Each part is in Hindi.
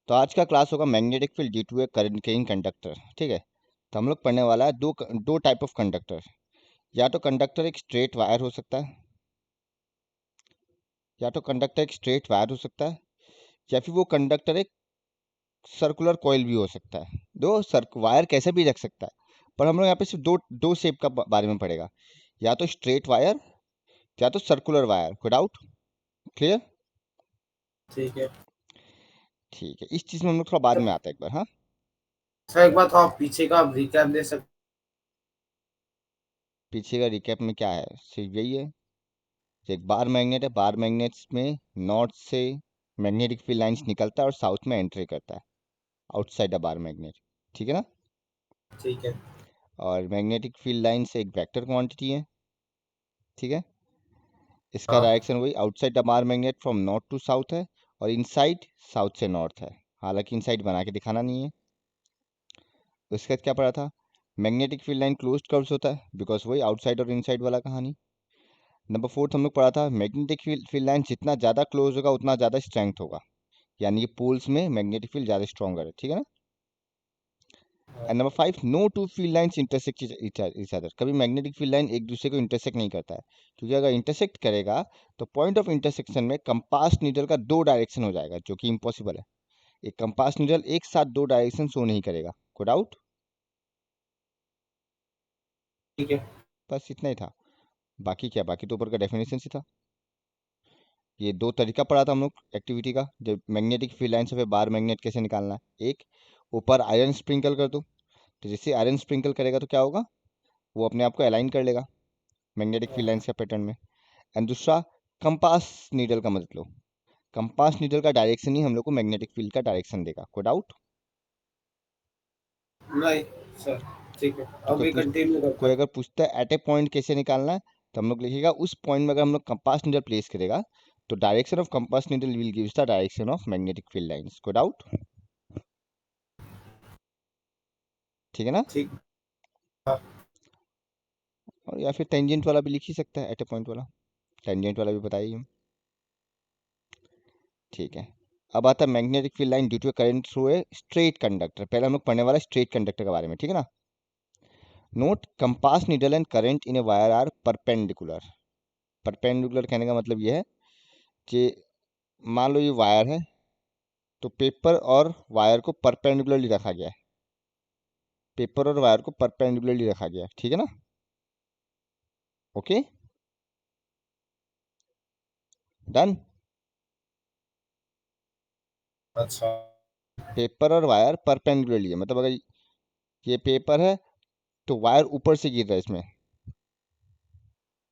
तो आज का क्लास होगा magnetic field due to a current carrying conductor. ठीक है, तो हम लोग पढ़ने वाला है दो टाइप ऑफ कंडक्टर। या तो कंडक्टर एक स्ट्रेट वायर हो सकता है, या फिर वो कंडक्टर एक सर्कुलर कॉइल भी हो सकता है। दो वायर कैसे भी रख सकता है, पर हम लोग यहाँ पे सिर्फ दो दो शेप का बारे में पढ़ेगा, या तो स्ट्रेट वायर या तो सर्कुलर वायर। कोई डाउट? क्लियर? ठीक है ठीक है, इस चीज़ में हम लोग थोड़ा बाद में आता है एक बार। हाँ, सर, एक बात आप पीछे का रिकैप दे सकते? पीछे का रिकैप में क्या है, सिर्फ यही है। एक बार मैग्नेट है, बार मैग्नेट्स में नॉर्थ से मैग्नेटिक फील्ड लाइंस निकलता है और साउथ में एंट्री करता है आउटसाइड द बार मैग्नेट। ठीक है ना? ठीक है। और मैग्नेटिक फील्ड लाइंस एक वेक्टर क्वांटिटी है। ठीक है, इसका हाँ डायरेक्शन वही outside the bar magnet from north to south है, और इनसाइड साउथ से नॉर्थ है। हालांकि इनसाइड बना के दिखाना नहीं है। उसके बाद क्या पढ़ा था? Magnetic field line closed curves होता है, बिकॉज वही आउटसाइड और इनसाइड वाला कहानी। नंबर फोर्थ हम लोग पढ़ा था मैग्नेटिक फील्ड लाइन जितना ज़्यादा क्लोज होगा उतना ज़्यादा स्ट्रेंथ होगा, यानी कि पोल्स में मैग्नेटिक फील्ड ज़्यादा स्ट्रॉन्गर है। ठीक है ना? हाँ, and number five, no two field lines intersect each other. कभी मैग्नेटिक फील्ड लाइन एक दूसरे को इंटरसेक्ट नहीं करता है, क्योंकि अगर इंटरसेक्ट करेगा तो पॉइंट ऑफ इंटरसेक्शन में कंपास नीडल का दो डायरेक्शन हो जाएगा, जो कि इम्पॉसिबल है। एक कंपास नीडल एक साथ दो डायरेक्शन शो नहीं करेगा। कोई डाउट? ठीक है। बस इतना ही था। बाकी क्या, बाकी तो ऊपर का डेफिनेशन ही था। ये दो तरीका पढ़ा था हम लोग एक्टिविटी का, जब मैग्नेटिक फील्ड लाइन से फिर बार मैग्नेट कैसे निकालना है। एक, ऊपर आयरन स्प्रिंकल कर दो, तो जैसे आयरन स्प्रिंकल करेगा तो क्या होगा, वो अपने आप को अलाइन कर लेगा मैग्नेटिक फील्ड लाइंस का पैटर्न में। एंड दूसरा, कंपास नीडल का मदद लो। कंपास नीडल का डायरेक्शन ही हम लोग को मैग्नेटिक फील्ड का डायरेक्शन देगा। कोई डाउट? नहीं सर, ठीक है, तो अभी कंटिन्यू करता कोई है। अगर पूछता है एट ए पॉइंट कैसे निकालना है, तो हम लोग लिखेगा उस पॉइंट में अगर हम लोग कंपास नीडल प्लेस करेगा तो direction of compass needle will gives the direction of magnetic field lines. कोई डाउट? ठीक है ना? ठीक। हाँ और या फिर टेंजेंट वाला भी लिख ही सकता है, एट ए पॉइंट वाला। टेंजेंट वाला भी बताइए हम। ठीक है, अब आता है magnetic field line due to current through a straight conductor. पहले हम लोग पढ़ने वाला स्ट्रेट कंडक्टर के बारे में। ठीक है ना? Note, compass needle and current in a wire are perpendicular. Perpendicular कहने का मतलब ये है कि मान लो ये वायर है, तो पेपर और वायर को परपेंडिकुलरली रखा गया है। पेपर और वायर को परपेंडिकुलरली रखा गया है। ठीक है ना? Okay, done. अच्छा। पेपर और वायर परपेंडिकुलरली है, मतलब अगर ये पेपर है तो वायर ऊपर से गिर रहा है इसमें,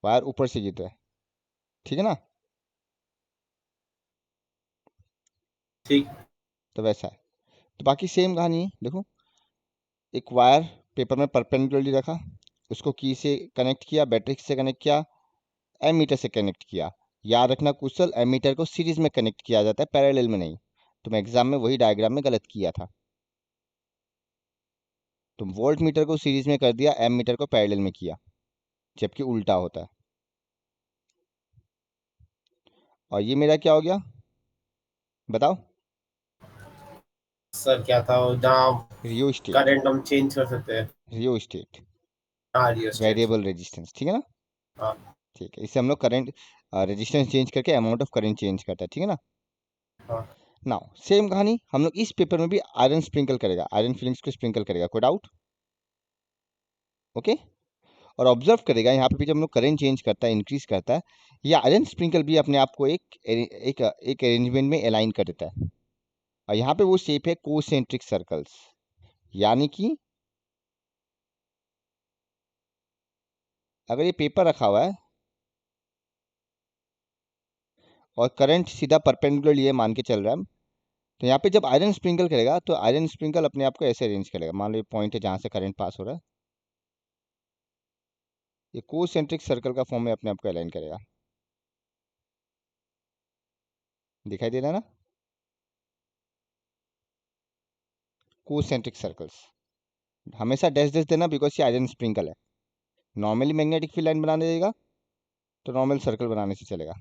वायर ऊपर से गिर रहा है। ठीक है ना? ठीक। तो वैसा है। तो बाकी सेम कहानी है। देखो, एक वायर पेपर में परपेंडिकुलरली रखा, उसको की से कनेक्ट किया, बैटरी से कनेक्ट किया, एमीटर से कनेक्ट किया। याद रखना कुशल, एमीटर को सीरीज में कनेक्ट किया जाता है, पैरेलल में नहीं। तुम एग्जाम में वही डायग्राम में गलत किया था। तुम वोल्ट मीटर को सीरीज में कर दिया, एम मीटर को पैरेलल में किया, जबकि उल्टा होता है। और ये मेरा क्या हो गया, बताओ? सर क्या था वो, जहाँ रियोस्टेट। करंट हम चेंज कर सकते हैं? रियोस्टेट, हाँ, रियल स्टेट। Variable resistance. ठीक है ना? हाँ ठीक है, इससे हम लोग करंट रेजिस्टेंस चेंज करके अमाउंट ऑफ करंट चेंज करता है। ठीक है ना? हाँ। नाउ सेम कहानी हम लोग इस पेपर में भी आयरन स्प्रिंकल करेगा, आयरन फिलिंग्स को स्प्रिंकल करेगा। कोई डाउट? ओके। और ऑब्जर्व करेगा यहाँ पे भी जब हम लोग करंट चेंज करता है, इंक्रीज करता है, ये आयरन स्प्रिंकल भी अपने आप को एक अरेंजमेंट में अलाइन कर देता है। और यहाँ पे वो शेप है कोसेंट्रिक सर्कल्स, यानी कि अगर ये पेपर रखा हुआ है और करंट सीधा परपेंडिकुलर ये मान के चल रहा है, तो यहाँ पे जब आयरन स्प्रिंकल करेगा तो आयरन स्प्रिंकल अपने आप को ऐसे अरेंज करेगा। मान लो ये पॉइंट है जहाँ से करंट पास हो रहा है, ये कोसेंट्रिक सर्कल का फॉर्म में अपने आप को अलाइन करेगा। दिखाई दे रहा है ना? कोसेंट्रिक सर्कल्स हमेशा डैश डैश देना, बिकॉज ये आयरन स्प्रिंकल है। नॉर्मली मैग्नेटिक फील्ड लाइन बनाने देगा तो नॉर्मल सर्कल बनाने से चलेगा।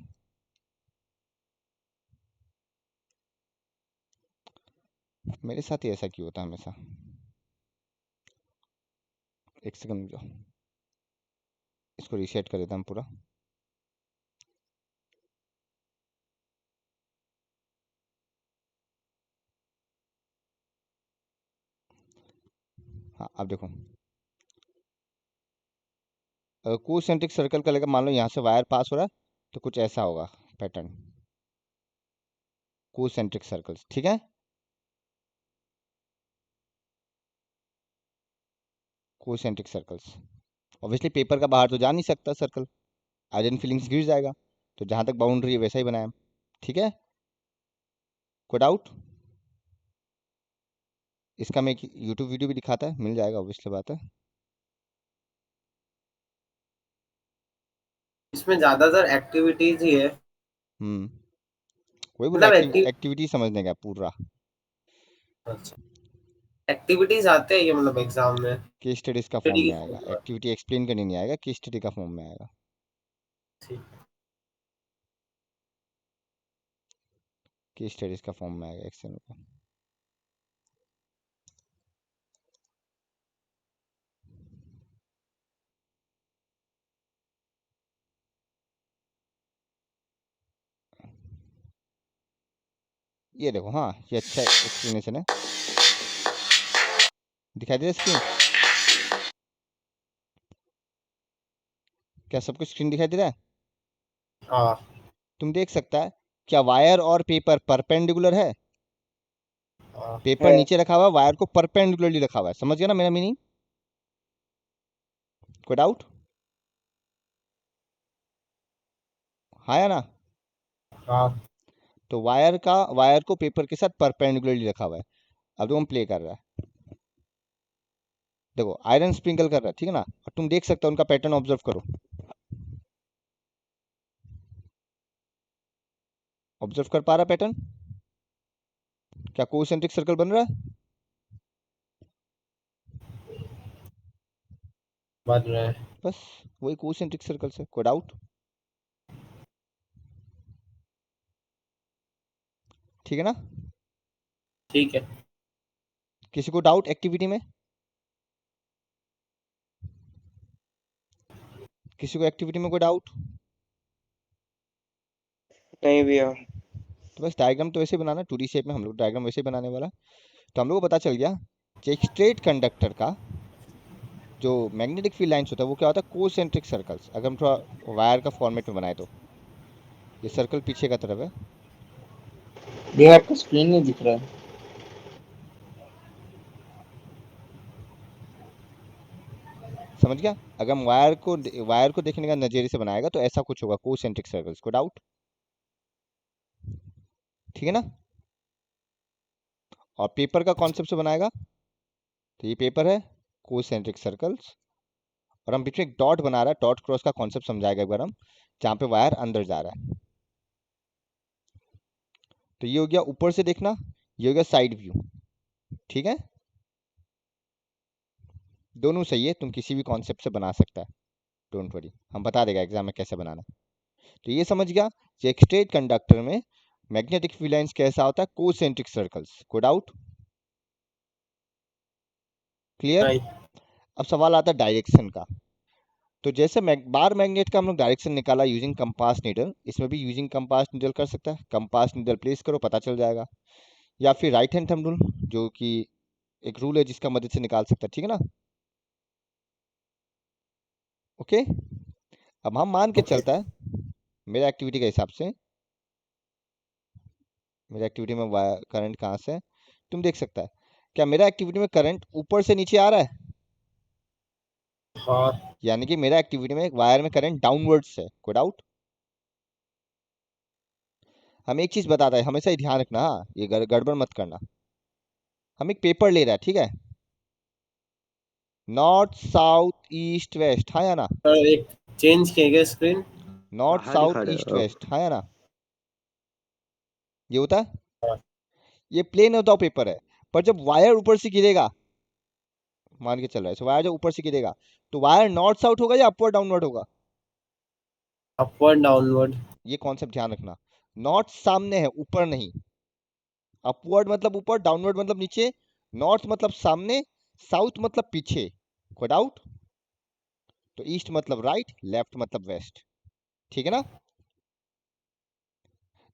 मेरे साथ ही ऐसा क्यों होता है हमेशा? एक सेकंड जो, इसको रीसेट कर देता हूँ पूरा। हाँ अब देखो, अगर कोसेंट्रिक सर्कल का लेकर मान लो यहाँ से वायर पास हो रहा है, तो कुछ ऐसा होगा पैटर्न, कोसेंट्रिक सर्कल्स, ठीक है। कोसेंट्रिक सर्कल्स ऑब्वियसली पेपर का बाहर तो जा नहीं सकता सर्कल, आयरन फिलिंग्स गिर जाएगा, तो जहां तक बाउंड्री है वैसा ही बनाया, ठीक है। कोई डाउट? इसका मैं एक यूट्यूब वीडियो भी दिखाता है, मिल जाएगा ऑब्वियसली बात है। इसमें ज्यादातर एक्टिविटीज ही है। हम्म, वही बोला, मतलब एक्टिविटी समझने का पूरा। अच्छा, एक्टिविटीज आते हैं ये मतलब एग्जाम में केस स्टडीज का फॉर्म स्टडी में की आएगा, फॉर्म में। एक्टिविटी एक्सप्लेन करने नहीं आएगा, केस स्टडी का फॉर्म में आएगा। ठीक। केस स्टडीज का फॉर्म में आएगा एक्सेल का। ये देखो, हाँ ये अच्छा एक्सप्लेनेशन है। दिखाई दे रहा स्क्रीन? क्या सबको स्क्रीन दिखाई दे रहा है? हाँ तुम देख सकता है, क्या वायर और पेपर परपेंडिकुलर है? हाँ पेपर है। नीचे रखा हुआ है, वायर को परपेंडिकुलरली रखा हुआ है, समझ गया ना मेरा मीनिंग? कोई डाउट? हाँ या ना? हाँ तो वायर को पेपर के साथ परपेंडिकुलरली रखा हुआ है। अब तो हम प्ले कर रहा है, देखो आयरन स्प्रिंकल कर रहा है, ठीक है ना, और तुम देख सकते हो उनका पैटर्न ऑब्जर्व करो, ऑब्जर्व कर पा रहा पैटर्न? क्या कोसेंट्रिक सर्कल बन रहा है? बन रहे हैं। बस वही कोसेंट्रिक सर्कल से। कोई डाउट? ठीक है ना? ठीक है। किसी को डाउट एक्टिविटी में? किसी को एक्टिविटी में कोई डाउट? नहीं भैया। तो बस डायग्राम तो वैसे ही बनाना, 2D शेप में हम लोग डायग्राम वैसे ही बनाने वाला है। तो हम लोग को पता चल गया कि एक स्ट्रेट कंडक्टर का जो मैग्नेटिक फील्ड लाइंस होता है वो क्या होता है, कोसेंट्रिक सर्कल्स। अगर हम थोड़ा वायर का फॉर्मेट में बनाए तो ये सर्कल पीछे का तरफ है, भैया आपका स्क्रीन नहीं दिख रहा है। समझ गया? अगर हम वायर को देखने का नजरिए से बनाएगा तो ऐसा कुछ होगा, कोसेंट्रिक सर्कल्स। को डाउट? ठीक है ना? और पेपर का कॉन्सेप्ट से बनाएगा तो ये पेपर है, कोसेंट्रिक सर्कल्स, और हम बीच में एक डॉट बना रहा है, डॉट क्रॉस का कॉन्सेप्ट समझाएगा एक बार हम, जहाँ पे वायर अंदर जा रहा है। तो ये हो गया ऊपर से देखना, ये हो गया साइड व्यू, ठीक है। दोनों सही है, तुम किसी भी कॉन्सेप्ट से बना सकता है, डोंट वरी, हम बता देगा एग्जाम में कैसे बनाना। तो ये समझ गया कि एक स्ट्रेट कंडक्टर में मैग्नेटिक फील्ड लाइंस कैसा होता है, कोसेंट्रिक सर्कल्स। को डाउट? क्लियर? नहीं। अब सवाल आता है डायरेक्शन का। तो जैसे बार मैग्नेट का हम लोग डायरेक्शन निकाला यूजिंग कंपास नीडल, इसमें भी यूजिंग कंपास नीडल कर सकता है। कंपास नीडल प्लेस करो, पता चल जाएगा। या फिर राइट हैंड थंब रूल, जो कि एक रूल है जिसका मदद से निकाल सकता है, ठीक है ना। ओके, अब हम मान के ओके। चलता है मेरा एक्टिविटी के हिसाब से, मेरा एक्टिविटी में करंट कहाँ से है तुम देख सकता है। क्या मेरा एक्टिविटी में करंट ऊपर से नीचे आ रहा है? हाँ यानी कि मेरा एक्टिविटी में वायर में करंट डाउनवर्ड्स है। कोई डाउट? हम एक चीज बताता है, हमेशा ही ध्यान रखना, हाँ, ये गड़बड़ मत करना। हम एक पेपर ले रहा है, ठीक है, नॉर्थ साउथ ईस्ट वेस्ट, हाँ या ना? सर एक चेंज किए गए स्क्रीन। नॉर्थ बाहर ही साउथ खड़े ईस्ट हो। वेस्ट, हाँ या ना? ये होता है, हाँ। ये प्लेन होता है पेपर है। पर जब वायर ऊपर से गिरेगा, मान के चल रहा है, so वायर जब ऊपर से गिरेगा तो वायर नॉर्थ साउथ होगा या अपवर्ड डाउनवर्ड होगा? Upward downward. ये कॉन्सेप्ट ध्यान रखना। नॉर्थ सामने है, ऊपर नहीं, अपवर्ड मतलब ऊपर, डाउनवर्ड मतलब नीचे, नॉर्थ मतलब सामने, साउथ मतलब पीछे। कोई डाउट? तो ईस्ट मतलब राइट, लेफ्ट मतलब वेस्ट। ठीक है ना?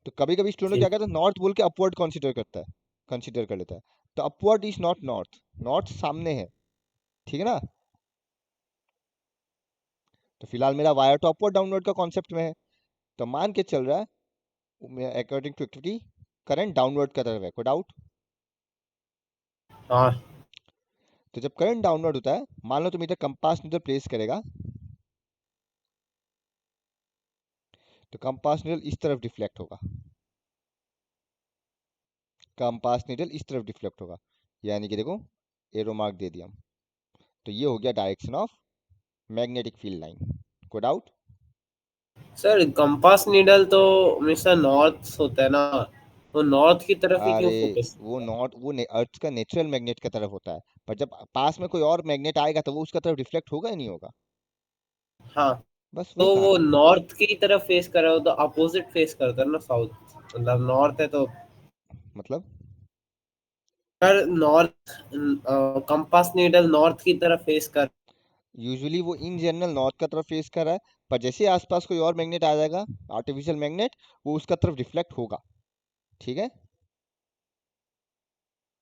तो कभी कभी स्टूडेंट क्या ठीक। करता है, नॉर्थ बोल के अपवर्ड कंसिडर कर लेता है। तो upward is not north, north सामने है। ठीक है ना? तो फिलहाल मेरा वायर तो अपवर्ड डाउनवर्ड का कॉन्सेप्ट में है। तो मान के चल रहा है according to activity current downward का तरफ है। कोई डाउट? हाँ तो जब करंट डाउनवर्ड होता है, मान लो तुम इधर कंपास नीडल प्लेस करेगा, तो कंपास नीडल इस तरफ डिफ्लेक्ट होगा। कंपास नीडल इस तरफ डिफ्लेक्ट होगा, यानी कि देखो एरो मार्क दे दिया हम। तो ये हो गया direction of magnetic field line. कोई डाउट? सर, कंपास नीडल तो हमेशा नॉर्थ होता है ना, तो नॉर्थ की तरफ ही क्यों अरे फोकस वो करता है? नॉट वो अर्थ का नेचुरल मैग्नेट का तरफ होता है, पर जब पास में कोई और मैग्नेट आएगा तो वो उसका तरफ रिफ्लेक्ट होगा या नहीं होगा? हाँ, बस वही तो वो कहानी है। नॉर्थ की तरफ फेस कर रहा हो तो अपोजिट फेस करता है ना साउथ। मतलब नॉर्थ है तो मतलब sir, north, compass needle north की तरफ फेस कर। यूजुअली वो इन जनरल नॉर्थ का तरफ फेस कर रहा है, पर जैसे आसपास कोई और मैग्नेट आ जाएगा, आर्टिफिशियल मैग्नेट, वो उसका तरफ रिफ्लेक्ट होगा। ठीक है?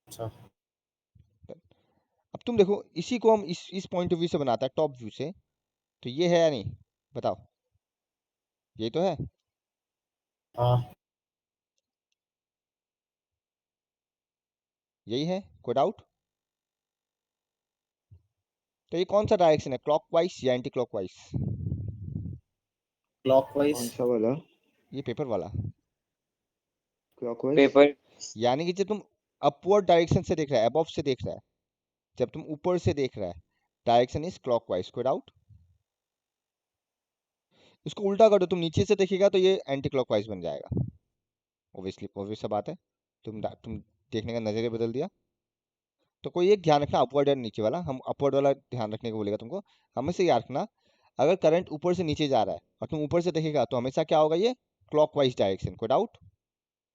अच्छा। अब तुम देखो, इसी को हम इस पॉइंट ऑफ व्यू से बनाता है, टॉप व्यू से। तो ये है या नहीं? बताओ, ये तो है। हाँ यही है। कोई डाउट? तो ये कौन सा डायरेक्शन है, क्लॉकवाइज या एंटी क्लॉकवाइज? क्लॉकवाइज। कौन सा वाला? ये पेपर वाला। Clockwise paper. यानी कि जब तुम अपवर्ड डायरेक्शन से देख रहा है, अबव से देख रहा है, जब तुम ऊपर से देख रहा है, डायरेक्शन इज क्लॉकवाइज। कोई डाउट? इसको उल्टा कर दो, तुम नीचे से देखेगा तो ये एंटी क्लॉकवाइज बन जाएगा। ऑब्वियसली ऑब्वियस सा बात है। तुम देखने का नजरिया बदल दिया। तो कोई एक ध्यान रखना, अपवर्ड और नीचे वाला, हम अपवर्ड वाला ध्यान रखने को बोलेगा तुमको। हमेशा याद रखना, अगर करंट ऊपर से नीचे जा रहा है और तुम ऊपर से देखेगा तो हमेशा क्या होगा, ये क्लॉकवाइज डायरेक्शन। कोई डाउट?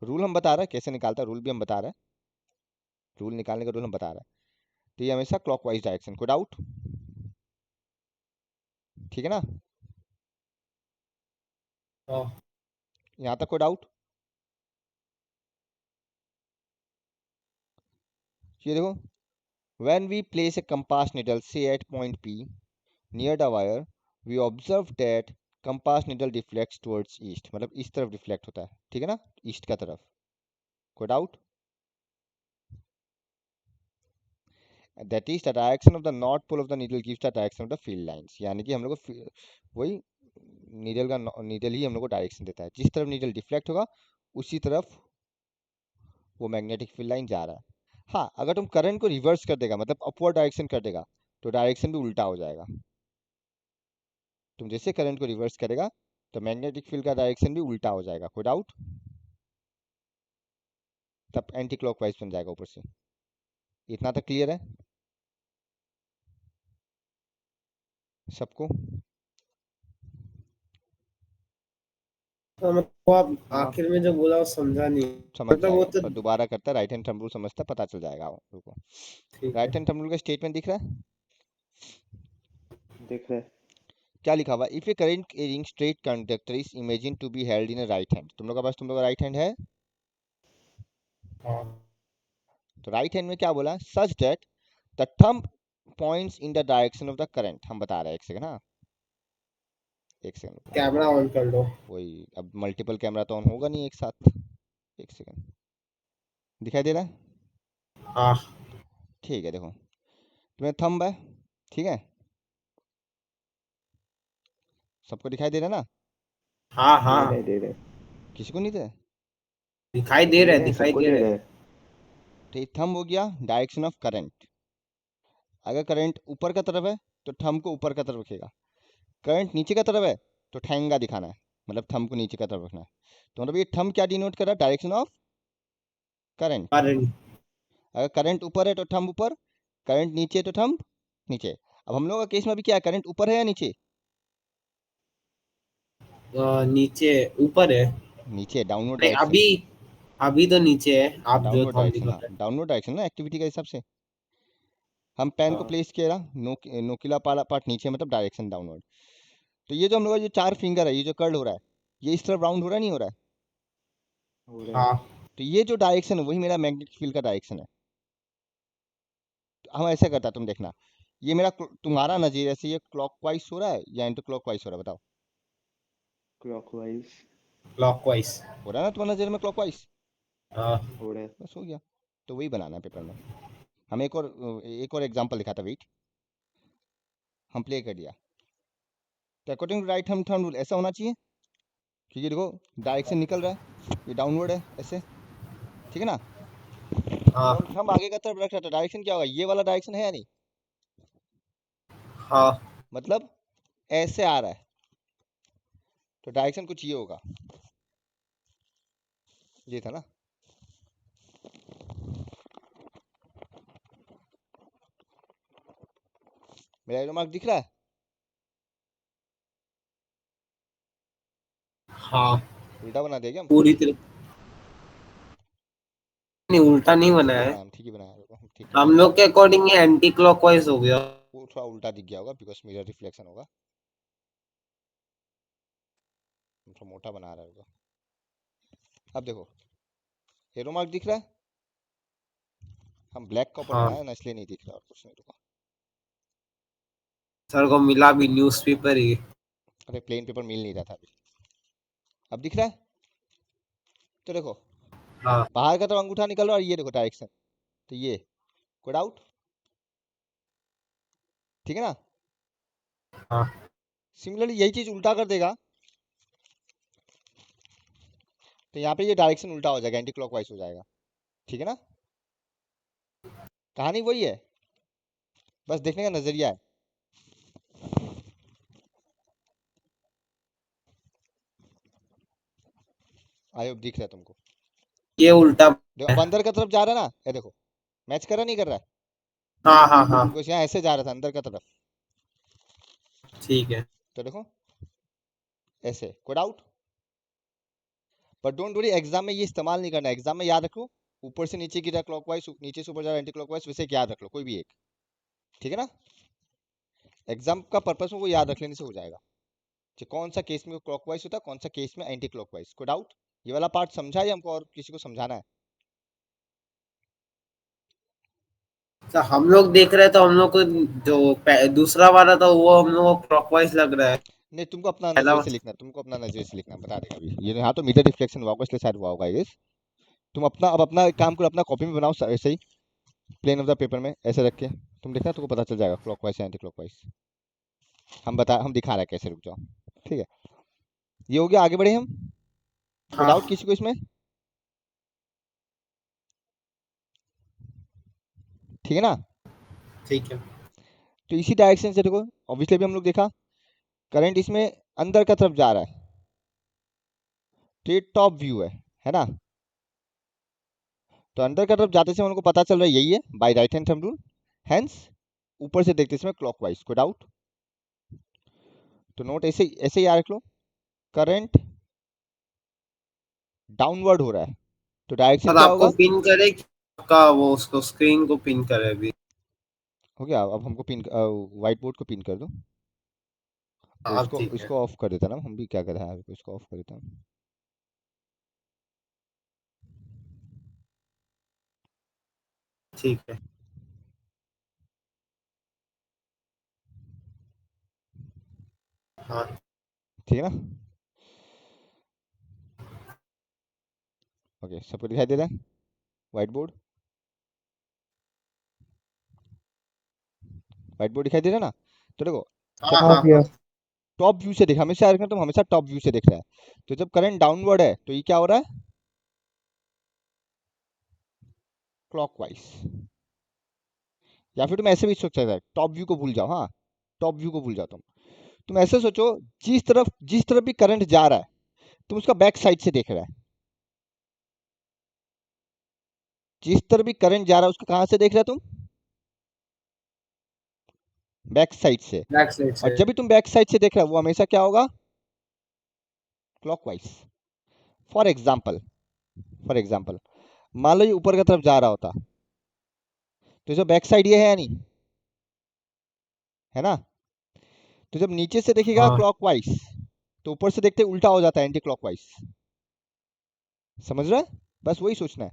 रूल हम बता रहे हैं कैसे निकालता है, रूल भी हम बता रहे हैं, रूल निकालने का रूल हम बता रहे हैं। तो ये हमेशा क्लॉकवाइज डायरेक्शन। कोई डाउट? ठीक है ना? हाँ यहाँ तक कोई डाउट? ये देखो, when we place a compass needle say at point P near the wire, we observe that compass needle deflects towards east, मतलब इस तरफ डिफ्लेक्ट होता है। ठीक है ना? ईस्ट का तरफ। कोई doubt? That is the direction of the north pole of the needle gives the direction of the field lines, यानी कि हम लोग को वही नीडल ही हम लोग को डायरेक्शन देता है। जिस तरफ नीडल डिफ्लेक्ट होगा उसी तरफ वो मैग्नेटिक फील्ड लाइन जा रहा है। हाँ, अगर तुम करंट को रिवर्स कर देगा, मतलब अपवर्ड डायरेक्शन कर देगा, तो डायरेक्शन भी उल्टा हो जाएगा। तुम जैसे करंट को रिवर्स करेगा तो मैग्नेटिक फील्ड का डायरेक्शन भी उल्टा हो जाएगा। कोई डाउट? तब एंटी क्लॉकवाइज बन जाएगा ऊपर से। इतना तक क्लियर है सबको? तो मतलब आप हाँ आखिर में जो बोला वो समझा नहीं। समझ मतलब वो जाएगा, तो पर दोबारा करता है, राइट हैंड थंब रूल समझता है, पता चल जाएगा। रुको, ठीक है। राइट हैंड थंब रूल का स्टेटमेंट दिख रहा है? दिख रहा है। क्या लिखा हुआ? If a current carrying straight conductor is imagine to be held in a right hand, तुम लोग के पास तुम लोग का राइट हैंड है, हाँ तो राइट हैंड में क्या बोला, such that the thumb points in the direction of the current. हम बता रहे हैं, एक सेकंड। हाँ, एक सेकंड रुको। कैमरा ऑन कर लो। वही, अब मल्टीपल कैमरा तो ऑन होगा नहीं एक साथ। एक सेकंड, दिखाई दे रहा है? हाँ ठीक है, देखो, तुम्हें थंब है, ठीक है, सबको दिखाई दे रहा है ना? हाँ दे रहे हाँ, दे रहे किसी को नहीं दे? दिखाई दे रहा दे है, रहे दिखाई सबको दे दे रहा है। रहे। तो ये थंब हो गया डायरेक्शन ऑफ करंट। अगर करंट ऊपर का तरफ है तो थंब को ऊपर का तरफ रखेगा, करंट नीचे का तरफ है तो ठेंगा दिखाना है, मतलब थंब को नीचे का तरफ रखना है। तो मतलब ये थंब क्या डिनोट कर रहा है, डायरेक्शन ऑफ करंट। करंट। अगर करंट ऊपर है तो थंब ऊपर, करंट नीचे है तो थंब नीचे। अब हम लोग का केस में अभी क्या है, करंट ऊपर है या नीचे? नीचे, ऊपर है। नीचे, डाउनवर्ड नहीं डायरेक्शन। अभी, अभी तो नीचे है, आप जो डाउनवर्ड हम डायरेक्शन, दिखा हाँ रहे हैं। डाउनवर्ड डायरेक्शन ना एक्टिविटी के हिसाब से। हम पेन को हाँ प्लेस किया ना, नोकीला वाला पार्ट नीचे मतलब डायरेक्शन डाउनवर्ड। तो ये जो हम लोग का जो 4 फिंगर है, ये जो कर्ल हो रहा है, ये इस तरफ राउंड हो रहा है, नहीं हो रहा है? हो रहा है। हाँ तो ये जो डायरेक्शन है वही मेरा मैग्नेटिक फील्ड का डायरेक्शन है। तो हम ऐसे करता, तुम देखना, ये मेरा तुम्हारा नजरिए से ये क्लॉकवाइज हो रहा है या एंटी क्लॉकवाइज हो रहा है, बताओ? Clockwise clockwise. हो रहा है ना तुम्हारा नजरिए में क्लॉकवाइज? हाँ हो रहा है। बस हो गया। तो वही बनाना है पेपर में। हम एक और एग्जांपल दिखाता, वेट, हम प्ले कर दिया। तो according to right hand thumb rule ऐसा होना चाहिए, क्योंकि देखो डायरेक्शन निकल रहा है, ये डाउनवर्ड है ऐसे, ठीक है ना? हाँ तो हम थंब आगे का तरफ रख रहे हैं, तो डायरेक्शन क्या होगा, ये वाला डायरेक्शन है या नहीं? हाँ। मतलब ऐसे आ रहा है, तो डायरेक्शन कुछ ये होगा, ये था ना। मेरा एरो मार्क दिख रहा है? हाँ उल्टा बना दिया क्या हम? पूरी तरह नहीं, उल्टा नहीं बना ठीक है है। ना, हम ठीक ही बनाया होगा, हम ठीक हम है। लोग के अकॉर्डिंग ये एंटी क्लॉकवाइज हो गया। वो थोड़ा उल्टा दिख गया होगा बिकॉज मिरर रिफ्लेक्शन होगा, हम थोड़ा मोटा बना रहा होगा। अब देखो एरो मार्क दिख रहा है, हम ब्लैक का ऊपर हाँ बनाया ना, इसलिए नहीं दिख रहा, और कुछ नहीं। रुको, सर को मिला भी न्यूज़पेपर ही। अरे प्लेन पेपर मिल नहीं रहा था अभी। अब दिख रहा है? तो देखो हाँ बाहर का तो अंगूठा निकल रहा है, और ये देखो डायरेक्शन, तो ये कोड आउट, ठीक है ना? हाँ। सिमिलरली यही चीज उल्टा कर देगा, तो यहाँ पे ये डायरेक्शन उल्टा हो जाएगा, एंटी क्लॉकवाइज हो जाएगा, ठीक है ना? कहानी वही है, बस देखने का नजरिया है। आई होप दिख रहा है तुमको। ये उल्टा देखो है। अब अंदर का तरफ जा रहा है ना, ये देखो मैच कर रहा नहीं कर रहा है? हाँ हाँ हाँ। बिकॉज यहाँ ऐसे जा रहा था अंदर का तरफ, ठीक है। तो देखो ऐसे code out. But don't worry, exam में ये इस्तेमाल नहीं करना है, एग्जाम में याद रखो, ऊपर से नीचे गिरा क्लॉकवाइज, नीचे से ऊपर जा रहा एंटी क्लॉकवाइज, वैसे याद रख लो कोई भी एक, ठीक है ना? एग्जाम का पर्पस में वो याद रख लेने से हो जाएगा कि कौन सा केस में क्लॉकवाइज होता है, कौन सा केस में एंटी क्लॉकवाइज। Code out. ये वाला पार्ट समझा है हमको, और किसी को समझाना है? सर हम लोग देख रहे हैं तो हम लोग को जो दूसरा वाला था वो हम लोग को क्लॉकवाइज लग रहा है। नहीं, तुमको अपना पहला नजरिए से लिखना, तुमको अपना नजरिए से लिखना, बता देगा अभी ये। हाँ तो मीटर रिफ्लेक्शन हुआ होगा, इसलिए शायद हुआ होगा ये। तुम अपना अब अपना एक काम करो, अपना कॉपी में बनाओ ऐसे ही, प्लेन ऑफ द पेपर में ऐसे रख के, तुम देखना तुमको पता चल जाएगा क्लॉकवाइज या एंटी क्लॉकवाइज। हम दिखा रहे हैं कैसे, रुक जाओ, ठीक है? ये हो गया, आगे बढ़े हम। कोई हाँ डाउट किसी को इसमें? ठीक है ना? ठीक है। तो इसी डायरेक्शन से देखो, ऑब्वियसली भी हम लोग देखा करंट इसमें अंदर का तरफ जा रहा है, तो ये टॉप व्यू है ना? तो अंदर का तरफ जाते से हमको पता चल रहा है यही है by right hand thumb rule, hence ऊपर से देखते इसमें क्लॉकवाइज। कोई डाउट? तो नोट ऐसे ऐसे ही याद रख लो, करंट डाउनवर्ड हो रहा है, तो डायरेक्शन सर क्या आपको होगा? पिन करे कि आपका वो उसको स्क्रीन को पिन करे अभी? हो गया, अब हमको पिन, व्हाइट बोर्ड को पिन कर दो। तो अब इसको ठीक है। इसको ऑफ कर देता ना, हम भी क्या कर रहे हैं, इसको ऑफ कर देता हूँ। ठीक है। हाँ ठीक है ना? ओके, सबको दिखाई दे रहा है व्हाइट बोर्ड? व्हाइट बोर्ड दिखाई दे रहा है ना? तो देखो, हाँ जब हाँ हाँ भैया। हाँ। टॉप व्यू से देख, हमेशा याद रखना, तुम हमेशा टॉप व्यू से देख रहा है, तो जब करंट डाउनवर्ड है तो ये क्या हो रहा है, क्लॉकवाइज। या फिर तुम ऐसे भी सोच सकते हो, टॉप व्यू को भूल जाओ, हाँ टॉप व्यू को भूल जाओ तुम ऐसे सोचो, जिस तरफ भी करंट जा रहा है, तुम उसका बैक साइड से देख रहा है। जिस तरफ भी करंट जा रहा है उसको कहां से देख रहा है तुम? बैक साइड से। बैक साइड और से। जब भी तुम बैक साइड से देख रहा है वो हमेशा क्या होगा, clockwise. For example for example मान लो ये ऊपर की तरफ जा रहा होता, तो जो बैक साइड ये है या नहीं, है ना? तो जब नीचे से देखेगा हाँ क्लॉकवाइज, तो ऊपर से देखते उल्टा हो जाता है, एंटी क्लॉकवाइज। समझ रहे हैं? बस वही सोचना है,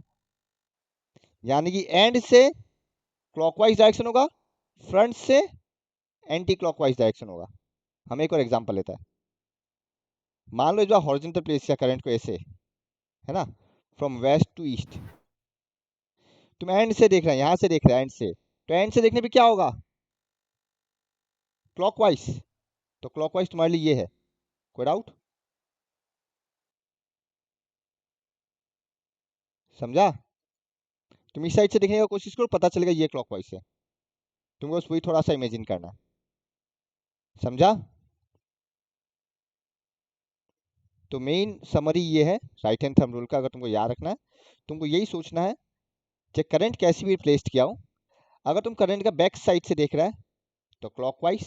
यानी कि एंड से क्लॉकवाइज डायरेक्शन होगा, फ्रंट से एंटी क्लॉकवाइज डायरेक्शन होगा। हम एक और एग्जांपल लेते हैं। मान लो जो हॉरिजॉन्टल प्लेस या करंट को ऐसे, है ना, फ्रॉम वेस्ट टू ईस्ट, तुम एंड से देख रहे हैं, यहां से देख रहे हैं एंड से, तो एंड से देखने पे क्या होगा? क्लॉकवाइज। तो क्लॉकवाइज तुम्हारे लिए ये है, कोई डाउट? समझा? तुम इस साइड से देखने का कोशिश करो, पता चलेगा ये क्लॉकवाइज है। तुमको बस वही थोड़ा सा इमेजिन करना है। समझा? तो मेन समरी ये है राइट हैंड थंब रूल का, अगर तुमको याद रखना है, तुमको यही सोचना है कि करंट कैसे भी प्लेस्ड किया हो, अगर तुम करंट का बैक साइड से देख रहा है तो क्लॉकवाइज,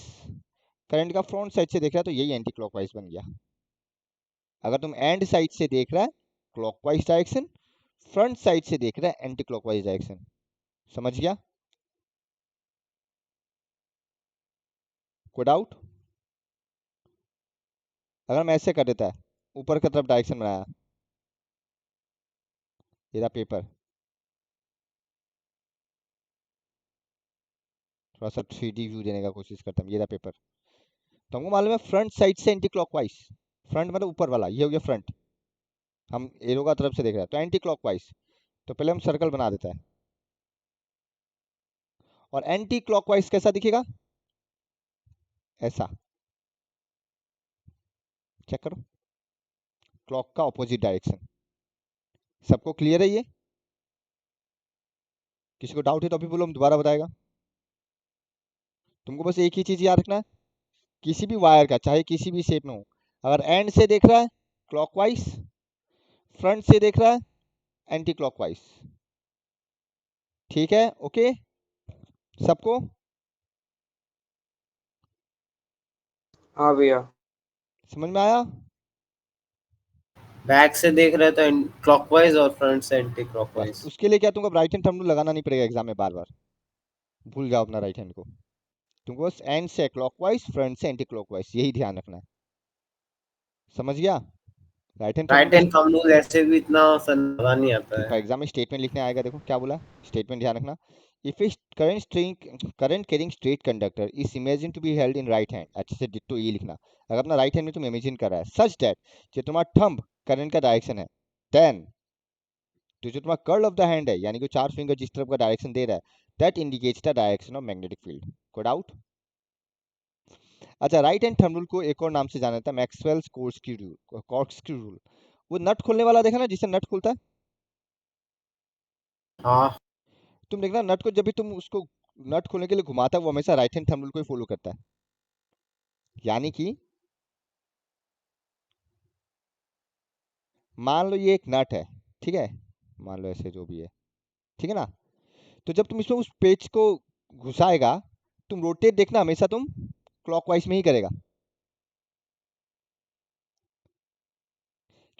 करंट का फ्रंट साइड से देख रहा है तो यही एंटी क्लॉकवाइज बन गया। अगर तुम एंड साइड से देख रहा है क्लॉकवाइज डायरेक्शन, फ्रंट साइड से देख रहा है एंटी क्लॉकवाइज डायरेक्शन। समझ गया? कोई डाउट? अगर मैं ऐसे कर देता है, ऊपर की तरफ डायरेक्शन बनाया, ये पेपर, थोड़ा सा 3D व्यू देने का कोशिश करता हूँ, ये पेपर, तो हमको मालूम है फ्रंट साइड से एंटी क्लॉकवाइज, फ्रंट मतलब ऊपर वाला, ये हो गया फ्रंट, हम एरो का तरफ से देख रहे हैं तो एंटी क्लॉकवाइज। तो पहले हम सर्कल बना देते हैं, और एंटी क्लॉकवाइज कैसा दिखेगा? ऐसा, चेक करो, क्लॉक का ऑपोजिट डायरेक्शन। सबको क्लियर है ये? किसी को डाउट है तो अभी बोलो, हम दोबारा बताएगा। तुमको बस एक ही चीज याद रखना है, किसी भी वायर का चाहे किसी भी शेप में हो, अगर एंड से देख रहा है क्लॉकवाइज, फ्रंट से देख रहा है एंटी क्लॉकवाइज। ठीक है? ओके सबको? हाँ भैया। समझ में आया? बैक से देख रहे तो क्लॉकवाइज और फ्रंट से एंटी बस क्लॉकवाइज। उसके लिए क्या तुमको राइट हैंड थंब रूल लगाना नहीं पड़ेगा एग्जाम में बार बार, भूल जाओ अपना राइट हैंड को। तुमको बस एंड से क्लॉकवाइज, फ्रंट से एंटी क्लॉकवाइज, यही ध्यान रखना है। समझ गया? Right hand thumb rule right का हैंड थंब रूल ऐसे भी इतना लगा नहीं आता ठीक है। है, एग्जाम में स्टेटमेंट लिखने आएगा, देखो क्या बोला, स्टेटमेंट ध्यान रखना। If a current carrying straight conductor is imagine to be held in right hand, अच्छे से डिट्टो ये लिखना, अगर अपना राइट हैंड में तुम इमेजिन कर रहा है सच दैट, जो तुम्हारा थंब करंट का डायरेक्शन है, देन तो जो तुम्हारा कर्ल ऑफ द हैंड है, यानी कि चार फिंगर जिस तरफ का डायरेक्शन दे रहा है, that indicates the direction of magnetic field. कोई डाउट? अच्छा, राइट हैंड थंब रूल को एक और नाम से जाना जाता है मैक्सवेल्स कॉर्कस्क्रू रूल। वो नट खोलने वाला देखा ना, जिससे नट खुलता है, हाँ तुम देखना नट को जब भी तुम उसको नट खोलने के लिए घुमाता है, वो हमेशा राइट हैंड थंब रूल को ही फॉलो करता है। यानी कि मान लो ये एक नट है, ठीक है, मान लो ऐसे जो भी है, ठीक है ना, तो जब तुम इसमें उस पेच को घुसाएगा, तुम रोटेट देखना हमेशा तुम क्लॉकवाइज में ही करेगा,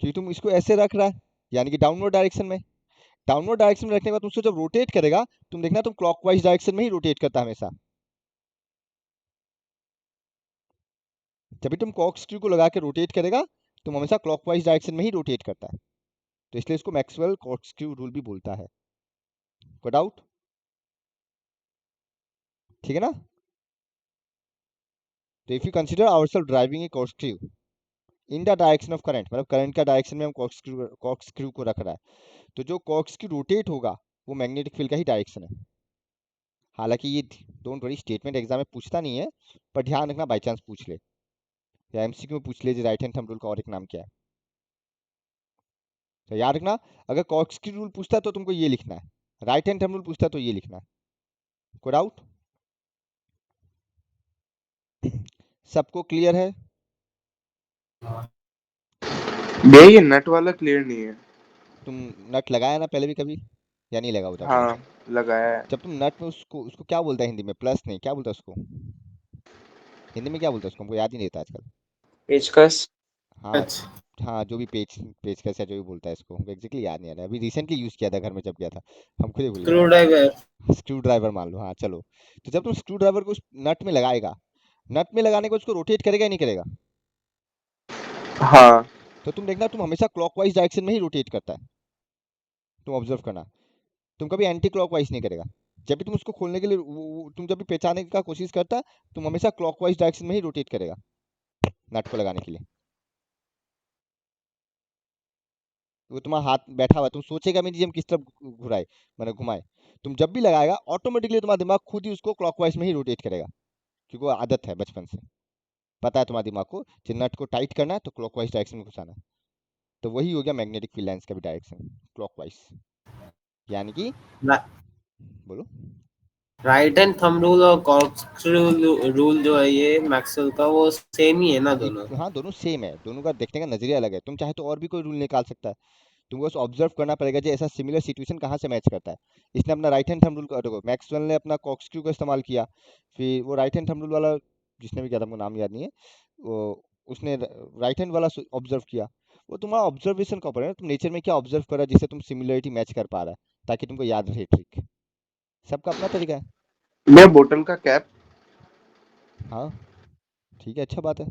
क्योंकि तुम इसको ऐसे रख रहा है, यानी कि डाउनवर्ड डायरेक्शन में, डाउनवर्ड डायरेक्शन में रखने के बाद तुम उसको जब रोटेट करेगा, तुम देखना तुम क्लॉकवाइज डायरेक्शन में ही रोटेट करता है हमेशा। जब भी तुम कॉर्क स्क्रू को लगा के रोटेट करेगा, तुम हमेशा क्लॉकवाइज डायरेक्शन में ही रोटेट करता है, तो इसलिए इसको मैक्सवेल कॉर्क स्क्रू रूल भी बोलता है। कोई डाउट? ठीक है ना? तो if you consider ourself driving a corkscrew in the direction of current, मतलब करंट का डायरेक्शन में हम कॉर्क स्क्रू को रख रहा है, तो जो कॉर्क स्क्रू रोटेट होगा वो मैग्नेटिक फील्ड का ही डायरेक्शन है। हालांकि ये डोंट वरी स्टेटमेंट एग्जाम में पूछता नहीं है, पर ध्यान रखना बाई चांस पूछ ले, या एमसीक्यू में पूछ ले राइट हैंड थंब रूल का और एक नाम क्या है, तो याद रखना। अगर कॉर्क्स्क्रू रूल पूछता है तो तुमको ये लिखना है, राइट हैंड थंब रूल पूछता है तो ये लिखना है। कोई डाउट? सबको क्लियर है? भैया ये नट वाला क्लियर नहीं है। तुम नट लगाया ना पहले भी कभी, या नहीं लगा होता कभी? हाँ लगाया है। जब तुम नट में उसको उसको क्या बोलता है हिंदी में, प्लस नहीं, क्या बोलता है उसको हिंदी में, क्या बोलता है उसको, हमको याद ही नहीं रहता आजकल। पेचकस। हाँ अच्छा, हाँ, जो भी पेचकस है, जो भी बोलता है इसको, एग्जैक्टली याद नहीं आ रहा है। अभी रिसेंटली यूज किया था घर में जब गया था, हम खुद ही भूल गए। Screw driver. स्क्रू ड्राइवर मान लो, हाँ चलो। तो जब तुम स्क्रू ड्राइवर को उस नट में लगाएगा, नट में लगाने को उसको रोटेट करेगा या नहीं करेगा? हाँ तो तुम देखना, तुम हमेशा क्लॉकवाइज डायरेक्शन में ही रोटेट करता है। तुम ऑब्जर्व करना, तुम कभी एंटी क्लॉकवाइज नहीं करेगा। जब भी तुम उसको खोलने के लिए तुम जब भी पहचानने का कोशिश करता, तुम हमेशा क्लॉकवाइज डायरेक्शन में ही रोटेट करेगा नट को लगाने के लिए। वो तुम्हारा हाथ बैठा हुआ है, तुम सोचेगा भी नहीं जी हम किस तरफ घुराए, मैंने घुमाए। तुम जब भी लगाएगा, ऑटोमेटिकली तुम्हारा दिमाग खुद ही उसको क्लॉकवाइज में ही रोटेट करेगा, क्योंकि वो आदत है बचपन से। पता है तुम्हारे दिमाग को कि नट को टाइट करना है तो क्लॉकवाइज डायरेक्शन में घुसाना है। तो वही हो गया मैग्नेटिक फील्ड लाइंस का भी डायरेक्शन, क्लॉकवाइज। यानी कि, बोलो। राइट हैंड थंब रूल और कॉर्कस्क्रू रूल जो है ये मैक्सवेल का, वो सेम ही है ना दोनों? हाँ, दोनों सेम है, दोनों का देखने का नजरिया अलग है। तुम चाहे तो और भी कोई रूल निकाल सकता है, तुमको बस ऑब्जर्व करना पड़ेगा कि ऐसा सिमिलर सिचुएशन कहाँ से मैच करता है। इसने अपना राइट हैंड थंब रूल का, देखो मैक्सवेल ने अपना कॉर्कस्क्रू का इस्तेमाल किया, फिर वो राइट हैंड थंब रूल वाला जिसने भी किया था, हमको नाम याद नहीं है, वो उसने राइट हैंड वाला ऑब्जर्व किया। वो तुम्हारा ऑब्जर्वेशन का ऊपर है ना, तुम नेचर में क्या ऑब्जर्व कर रहा है जिससे तुम सिमिलरिटी मैच कर पा रहा है, ताकि तुमको याद रहे ट्रिक। सबका अपना तरीका है। मैं बोतल का कैप। हाँ ठीक है, अच्छा बात है।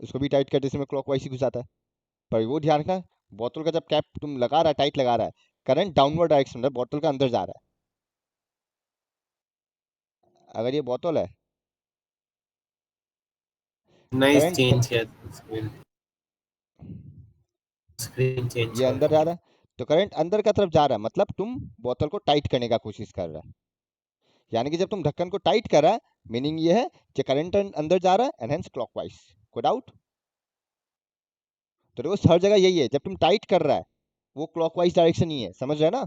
उसको भी टाइट करते समय क्लॉकवाइज ही घुसाता है। पर वो ध्यान रखना, बोतल का जब कैप तुम लगा रहा है, टाइट लगा रहा है, करंट डाउनवर्ड डायरेक्शन में बोतल का अंदर जा रहा है। अगर ये बोतल है, नहीं करंट चेंज किया, स्क्रीन स्क्रीन चेंज ये कर अंदर दो। जा रहा है, तो करंट अंदर का तरफ जा रहा है, मतलब तुम बोतल को टाइट करने का कोशिश कर रहा है। यानी कि जब तुम ढक्कन को टाइट कर रहा है, मीनिंग ये है कि करंट अंदर जा रहा है, एंड हेंस क्लॉकवाइज। कोई डाउट? तो देखो हर जगह यही है, जब तुम टाइट कर रहा है, वो क्लॉकवाइज डायरेक्शन ही है, समझ रहे हैं ना?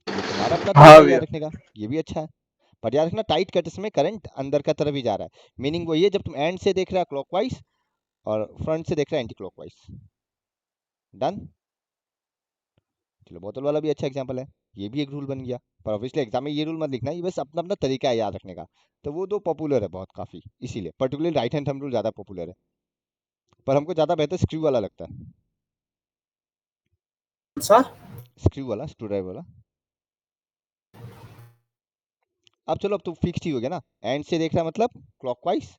ये तुम्हारा अपना तरीका हाँ है भैया। याद रखने का, ये भी अच्छा है। पर याद रखना, टाइट करते समय करंट अंदर का तरफ ही जा रहा है, मीनिंग वही है, जब तुम एंड से देख रहा है क्लॉकवाइज, और फ्रंट से देख रहा है एंटी क्लॉकवाइज। डन। चलो, बोतल वाला भी अच्छा एग्जांपल है, ये भी एक रूल बन गया। पर ऑब्वियसली एग्जाम में ये रूल मत लिखना, ये बस अपना अपना तरीका है याद रखने का। तो वो दो पॉपुलर है बहुत काफी, इसीलिए particularly right hand thumb rule ज्यादा पॉपुलर है। पर हमको ज्यादा बेहतर स्क्रू वाला लगता है। कौन सा? स्क्रू वाला, स्क्रू ड्राइवर वाला। अब चलो, अब तो फिक्स ही हो गया ना, एंड से देख रहा मतलब क्लॉकवाइज,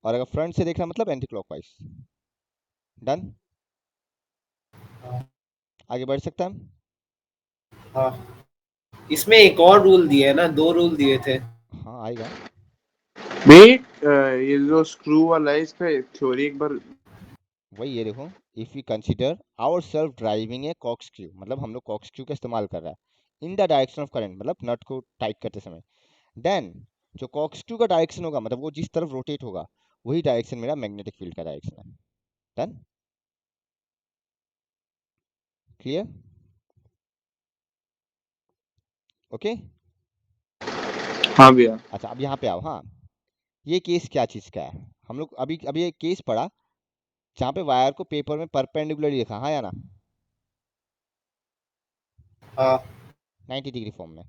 और अगर फ्रंट से देख रहा मतलब एंटी क्लॉकवाइज। डन। आगे बढ़ सकता है हम? हाँ, इसमें एक और रूल दिया है ना, दो रूल दिए थे। हाँ आएगा। भाई ये जो स्क्रू वाला है इसका थ्योरी एक बार। वही ये देखो, if we consider ourself driving a corkscrew, मतलब हम लोग कॉक स्क्रू का इस्तेमाल कर रहा है इन द डायरेक्शन ऑफ करंट, मतलब नट को टाइट करते समय, देन जो कॉक स्क्रू का डायरेक्शन होगा, मतलब वो जिस तरफ रोटेट होगा, वही डायरेक्शन मेरा मैग्नेटिक फील्ड का डायरेक्शन है। डन। क्लियर? ओके। हाँ भैया। अच्छा, अब यहाँ पे आओ। हाँ, ये केस क्या चीज़ का है? हम लोग अभी अभी एक केस पढ़ा जहाँ पे वायर को पेपर में परपेंडिकुलरली लिखा, हाँ या ना? हाँ 90 डिग्री फॉर्म में।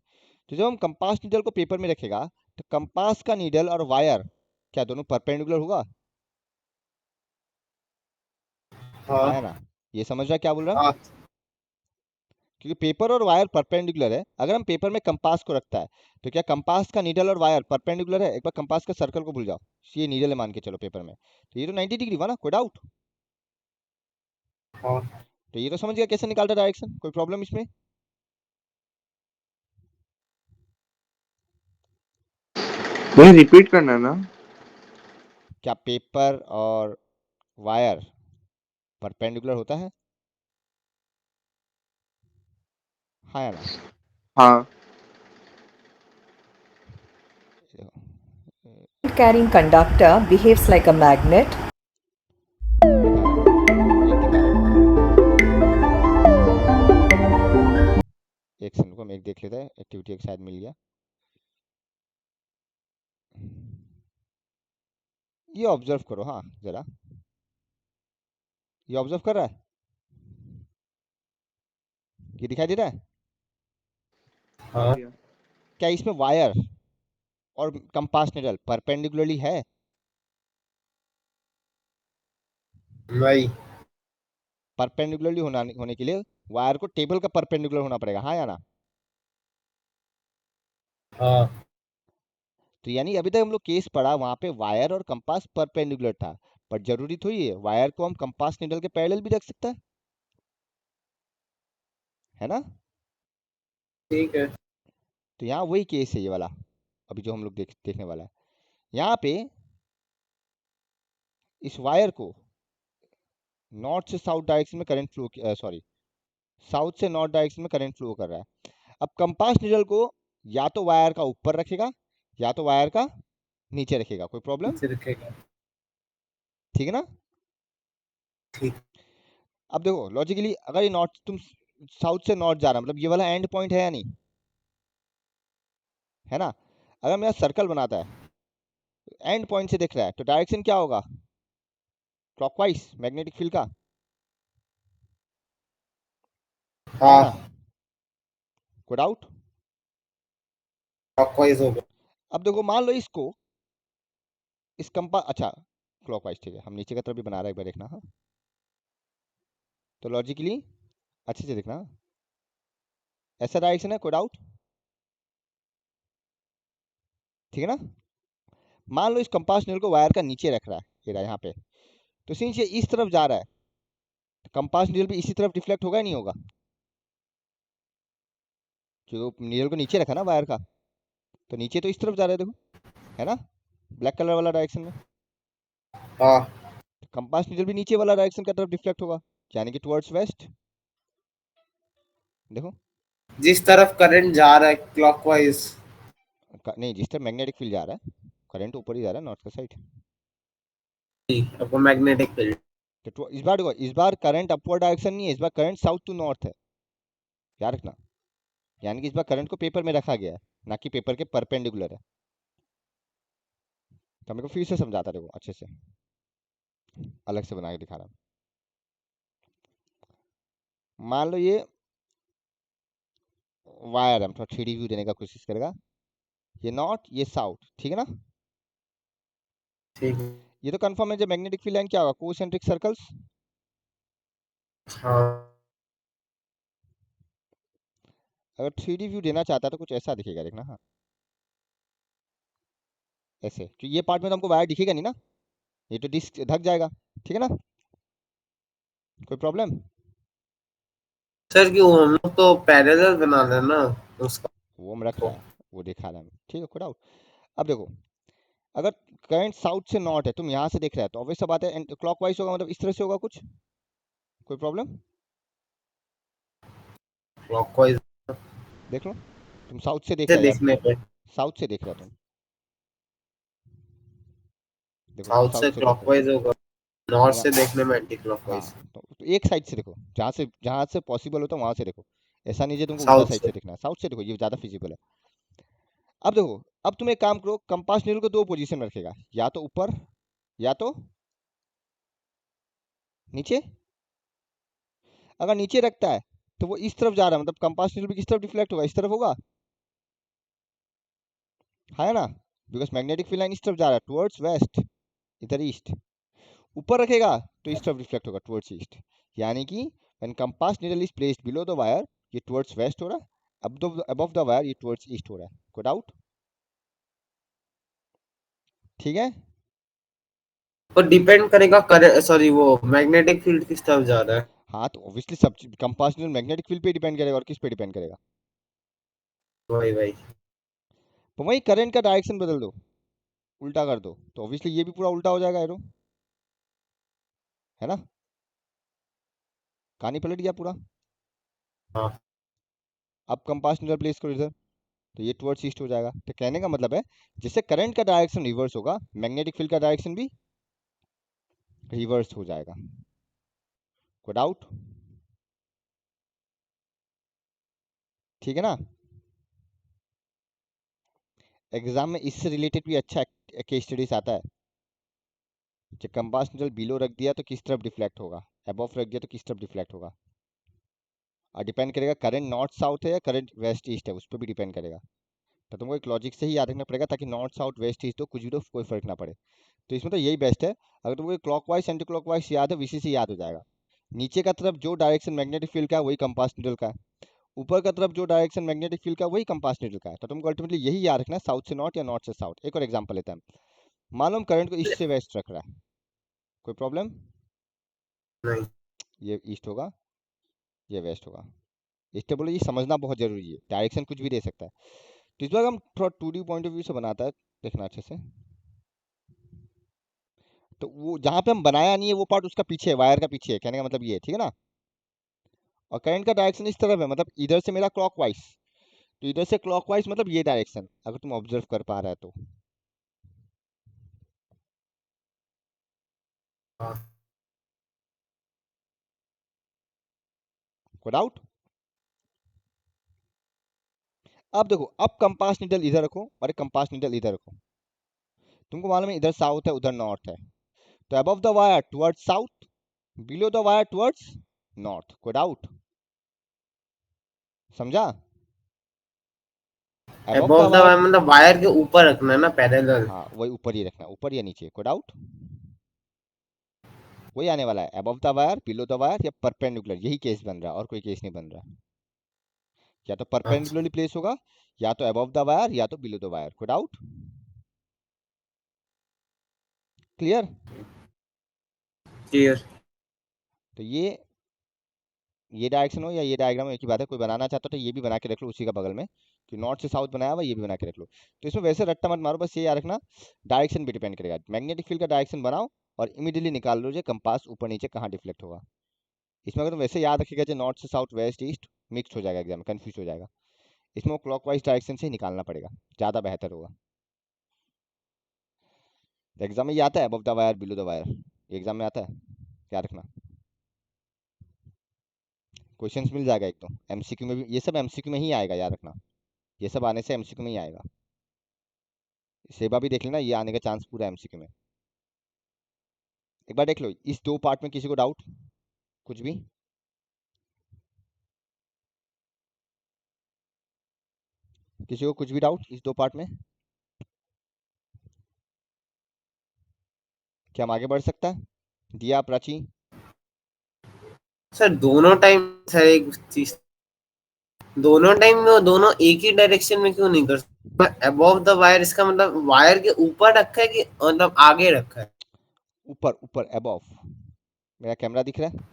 तो जब हम कंपास नीडल को पेपर में रखेगा, तो कंपास का नीडल और वायर क्या दोनों परपेंडिकुलर होगा? हाँ या हाँ ना? ये समझ रहा है क्या बोल रहा? हाँ क्योंकि पेपर और वायर परपेंडिकुलर है। अगर हम पेपर में कंपास को रखता है, तो क्या कंपास का नीडल और वायर परपेंडिकुलर है? एक बार कंपास का सर्कल को भूल जाओ, ये नीडल है मान के चलो पेपर में, तो ये तो 90 डिग्री हुआ ना, कोई डाउट? हाँ। तो ये तो समझ गया कैसे निकालता डायरेक्शन, कोई प्रॉब्लम इसमें? भैया रिपीट करना ना। क्या पेपर और वायर परपेंडिकुलर होता है, हाँ या ना? हाँ Carrying conductor behaves like a magnet. दिखा रहा हूँ, एक दिखा रहा हूँ। एक सेकंड को हम एक देख लेते हैं, एक्टिविटी एक शायद मिल गया। ये ऑब्जर्व करो, हाँ जरा, ये ऑब्जर्व कर रहा है, ये दिखाई दे रहा है? हाँ हाँ भैया। क्या इसमें वायर और कंपास निडल परपेंडिकुलरली है? वही। परपेंडिकुलरली होने के लिए वायर को टेबल का परपेंडिकुलर होना पड़ेगा, हाँ या ना? हाँ तो यानी अभी तक हम लोग केस पढ़ा वहां पे वायर और कंपास परपेंडिकुलर था, पर जरूरी थोड़ी है वायर को हम कंपास निडल के पैरेलल भी रख सकता है ना? ठीक है। तो यहाँ वही केस है ये वाला, अभी जो हम लोग देखने वाला है। यहाँ पे इस वायर को नॉर्थ से साउथ डायरेक्शन में करंट फ्लो, सॉरी, साउथ से नॉर्थ डायरेक्शन में करंट फ्लो कर रहा है। अब कंपास निडल को या तो वायर का ऊपर रखेगा या तो वायर का नीचे रखेगा, कोई प्रॉब्लम? नीचे रखेगा। ठीक है ना? ठीक। अब देखो लॉजिकली, अगर ये नॉर्थ, तुम साउथ से नॉर्थ जा रहा मतलब ये वाला एंड पॉइंट है या नहीं, है ना? अगर मेरा सर्कल बनाता है, एंड पॉइंट से दिख रहा है, तो डायरेक्शन क्या होगा? क्लॉकवाइज मैग्नेटिक फील्ड का, है या हाँ ना? कोई डाउट? क्लॉकवाइज होगा। अब देखो मान लो इसको, इस कंपा, अच्छा क्लॉकवाइज ठीक है, हम नीचे की तरफ भी बना रहे हैं, एक बार देखना, हाँ। तो लॉजिकली अच्छे से देखना, ऐसा डायरेक्शन है, कोई डाउट? ठीक है ना? मान लो इस कंपास नीडल को वायर का नीचे रख रहा है, ये रहा यहाँ पे, तो सिंस ये इस तरफ जा रहा है, तो कंपास नीडल भी इसी तरफ डिफ्लेक्ट होगा या नहीं होगा? क्योंकि नीडल को नीचे रखा ना वायर का, तो नीचे तो इस तरफ जा रहा है, देखो, है ना, ब्लैक कलर वाला डायरेक्शन में। हाँ कंपास नीडल भी नीचे वाला डायरेक्शन की तरफ डिफ्लेक्ट होगा, यानी कि टुवर्ड्स वेस्ट। देखो, जिस तरफ करंट जा रहा है क्लॉकवाइज। नहीं, जिस तरफ मैग्नेटिक फील्ड जा रहा है, करंट ऊपर ही जा रहा है, नॉर्थ का साइड। आपको मैग्नेटिक फील्ड। तो इस बार देखो, इस बार करंट अपवर्ड डायरेक्शन नहीं है, इस बार करंट साउथ टू नॉर्थ है, याद रखना। यानी कि इस बार करंट को पेपर में रखा गया है, ना कि पेपर के परपेंडिकुलर है। तो मेरे को फिर से समझाता, देखो अच्छे से, अलग से बना के दिखा रहा हूँ। मान लो ये वायर, हम थोड़ा 3D व्यू देने का कोशिश करेगा, ये नॉर्थ ये साउथ, ठीक है ना? ठीक है। ये तो कंफर्म है, जब मैग्नेटिक फील्ड लाइन क्या होगा, कोसेंट्रिक सर्कल्स। हाँ अगर 3D व्यू देना चाहता है तो कुछ ऐसा दिखेगा, देखना, हाँ, ऐसे, तो ये पार्ट में तो हमको वायर दिखेगा नहीं ना, ये तो डिस्क ढक जाएगा, ठीक है ना? कोई प्रॉब्लम? सर कि वो हम लोग तो पैरेलल बना रहे हैं ना उसका। वो हम रख रहा है, वो दिखा रहा है हमें, ठीक है, कोई डाउट? अब देखो, अगर करंट साउथ से नॉर्थ है, तुम यहाँ से देख रहे हो, तो ऑब्वियस सा बात है क्लॉकवाइज होगा, मतलब इस तरह से होगा कुछ, कोई प्रॉब्लम? क्लॉकवाइज देख लो, तुम साउथ से देख से रहे हो यार, देखने पे। साउथ से देख रहे हो तुम, देखो तुम साउथ से साउथ से देख रहे क्लॉकवाइज होगा, हो, है नॉर्थ ना? से देखने में एंटी क्लॉकवाइज। हाँ, तो एक साइड से देखो, जहाँ से पॉसिबल हो तो वहां से देखो, ऐसा नहीं है तुमको उल्टा साउथ साइड से। से देखना है, साउथ से देखो, ये ज़्यादा फिजिबल है। अब देखो, अब तुम एक काम करो, कंपास नीडल को दो पोजीशन में रखेगा, या तो ऊपर या तो नीचे। अगर नीचे रखता है तो वो इस तरफ जा रहा है, मतलब कंपास नीडल भी किस तरफ डिफ्लेक्ट होगा, इस तरफ होगा, है ना? बिकॉज मैग्नेटिक फील्ड लाइन इस तरफ जा रहा है, टुवर्ड्स वेस्ट, इधर ईस्ट। ऊपर रखेगा तो इस तरफ रिफ्लेक्ट होगा, टुवर्ड्स ईस्ट। यानी कि when compass needle is placed below the wire, ये टुवर्ड्स वेस्ट हो रहा है, अबव द वायर ये टुवर्ड्स ईस्ट हो रहा है, कोई डाउट? ठीक है? वो डिपेंड करेगा करे, सॉरी वो मैग्नेटिक फील्ड किस तरफ जा रहा है। हाँ, तो ऑब्वियसली सब कंपास नीडल मैग्नेटिक फील्ड पे डिपेंड करेगा, और किस पे डिपेंड करेगा? वही वही। तो वही करंट का डायरेक्शन बदल दो, उल्टा कर दो, तो ऑब्वियसली ये भी पूरा उल्टा हो जाएगा एरो, है ना? कहानी पलट गया पूरा। हाँ अब कंपास नीडल प्लेस करो इधर, तो ये टुवर्ड्स ईस्ट हो जाएगा। तो कहने का मतलब है, जिससे करंट का डायरेक्शन रिवर्स होगा, मैग्नेटिक फील्ड का डायरेक्शन भी रिवर्स हो जाएगा, कोई डाउट? ठीक है ना? एग्जाम में इससे रिलेटेड भी अच्छा केस स्टडीज आता है, जब कंपास निडल बिलो रख दिया तो किस तरफ डिफ्लेक्ट होगा, अबव रख दिया तो किस तरफ डिफ्लेक्ट होगा, और डिपेंड करेगा करंट नॉर्थ साउथ है या करंट वेस्ट ईस्ट है, उस पर भी डिपेंड करेगा। तो तुमको एक लॉजिक से ही याद रखना पड़ेगा, ताकि नॉर्थ साउथ वेस्ट ईस्ट तो कुछ भी तो कोई फर्क ना पड़े। तो इसमें तो यही बेस्ट है, अगर तुमको क्लॉकवाइज एंटी क्लॉकवाइज याद है, वीसी से याद हो जाएगा। नीचे का तरफ जो डायरेक्शन मैग्नेटिक फील्ड का है वही कंपास नीडल का है, ऊपर का तरफ जो डायरेक्शन मैग्नेटिक फील्ड का है वही कंपास नीडल का है। तो तुमको अल्टीमेटली यही याद रखना है, साउथ से नॉर्थ या नॉर्थ से साउथ। एक और एग्जांपल लेते हैं, मान लो हम करंट को ईस्ट से वेस्ट रख रहा है, कोई प्रॉब्लम? नहीं। ये ईस्ट होगा, ये वेस्ट होगा। स्टेबल ये समझना बहुत जरूरी है, डायरेक्शन कुछ भी दे सकता है। तो इस बार हम थोड़ा 2D पॉइंट ऑफ व्यू से बनाता है, देखना अच्छे से। तो वो जहाँ पे हम बनाया नहीं है वो पार्ट उसका पीछे है, वायर का पीछे है, कहने का मतलब ये है, ठीक है ना। और करंट का डायरेक्शन इस तरफ है, मतलब इधर से मेरा क्लॉकवाइज, तो इधर से क्लॉकवाइज मतलब ये डायरेक्शन, अगर तुम ऑब्जर्व कर पा रहा है तो। हाँ। कोई डाउट? अब देखो, अब कंपास नीडल इधर रखो और एक कंपास नीडल इधर रखो। तुमको मालूम है इधर साउथ है उधर नॉर्थ है, तो above the wire towards south, below the wire towards north. कोई डाउट? समझा? Above the above the wire, wire मतलब वायर के ऊपर रखना है ना, पैरेलल। हाँ वही ऊपर ही रखना, ऊपर या नीचे। कोई डाउट? वही आने वाला है, above the wire, below the wire या परपेंडिकुलर, यही केस बन रहा है और कोई केस नहीं बन रहा। या तो अच्छा। परपेंडिकुलरली प्लेस होगा, या तो अबव द वायर, या तो बिलो द वायर। कोई डाउट? क्लियर? क्लियर। तो ये डायरेक्शन हो या ये डायग्राम एक ही बात है, कोई बनाना चाहता हो तो ये भी बना के रख लो उसी का बगल में, कि नॉर्थ से साउथ बनाया हुआ ये भी बना के रख लो। तो इसमें वैसे रट्टा मत मारो, बस ये याद रखना डायरेक्शन भी डिपेंड करेगा। मैग्नेटिक फील्ड का डायरेक्शन बनाओ और इमीडिएटली निकाल लो जो कंपास ऊपर नीचे कहाँ डिफ्लेक्ट होगा। इसमें अगर तुम वैसे याद रखेगा जो नॉर्थ से साउथ वेस्ट ईस्ट, मिक्स हो जाएगा एग्जाम में, कन्फ्यूज हो जाएगा। इसमें वो क्लॉकवाइज डायरेक्शन से ही निकालना पड़ेगा, ज़्यादा बेहतर होगा। एग्जाम में ये आता है above the wire below the wire, exam में आता है, याद रखना। क्वेश्चंस मिल जाएगा एक तो, एमसीक्यू में भी, ये सब एमसीक्यू में ही आएगा, याद रखना। ये सब आने से एमसीक्यू में ही आएगा। सेवा भी देख लेना, ये आने का चांस पूरा एमसीक्यू में। एक बार देख लो इस दो पार्ट में किसी को डाउट कुछ भी? किसी को कुछ भी डाउट इस दो पार्ट में? क्या हम आगे बढ़ सकता है? दिया, प्राची? सर दोनों टाइम, सर एक चीज, दोनों टाइम में वो दोनों एक ही डायरेक्शन में क्यों नहीं कर सकते? अबव द वायर इसका मतलब वायर के ऊपर रखा है कि मतलब आगे रखा है? ऊपर, ऊपर अबव। मेरा कैमरा दिख रहा है?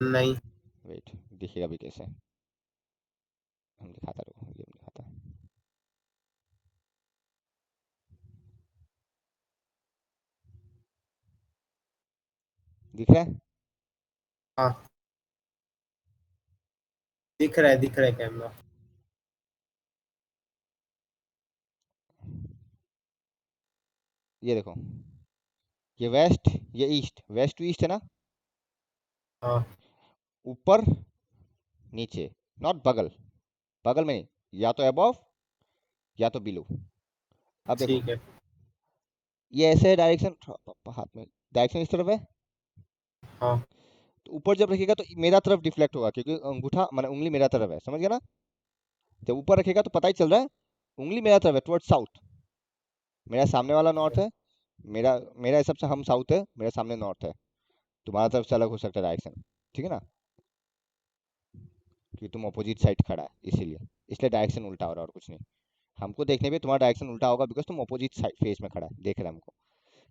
नहीं। वेट, दिखेगा भी कैसे, हम दिखाता, रहो ये हम दिखाता। दिख रहा है? हाँ दिख रहा है कैमरा। ये देखो, ये वेस्ट, ये ईस्ट, वेस्ट टू ईस्ट है ना। हाँ ऊपर नीचे, नॉट बगल, बगल में नहीं, या तो अबव या तो बिलो। अब देखो ठीक है। ये ऐसे है डायरेक्शन, हाथ में डायरेक्शन इस तरफ है, हाँ तो ऊपर जब रखेगा तो मेरा तरफ डिफ्लेक्ट होगा, क्योंकि अंगूठा माने उंगली मेरा तरफ है, समझ गया ना। जब ऊपर रखेगा तो पता ही चल रहा है उंगली मेरा तरफ है, टुवर्ड साउथ। मेरा सामने वाला नॉर्थ है, मेरा मेरा हिसाब से हम साउथ है, मेरे सामने नॉर्थ है, तुम्हारा तरफ से अलग हो सकता है डायरेक्शन, ठीक है ना, क्योंकि तुम अपोजिट साइड खड़ा है इसीलिए, इसलिए डायरेक्शन उल्टा हो रहा है और कुछ नहीं। हमको देखने पे तुम्हारा डायरेक्शन उल्टा होगा बिकॉज तुम अपोजिट साइड फेस में खड़ा है, देख रहे हैं हमको।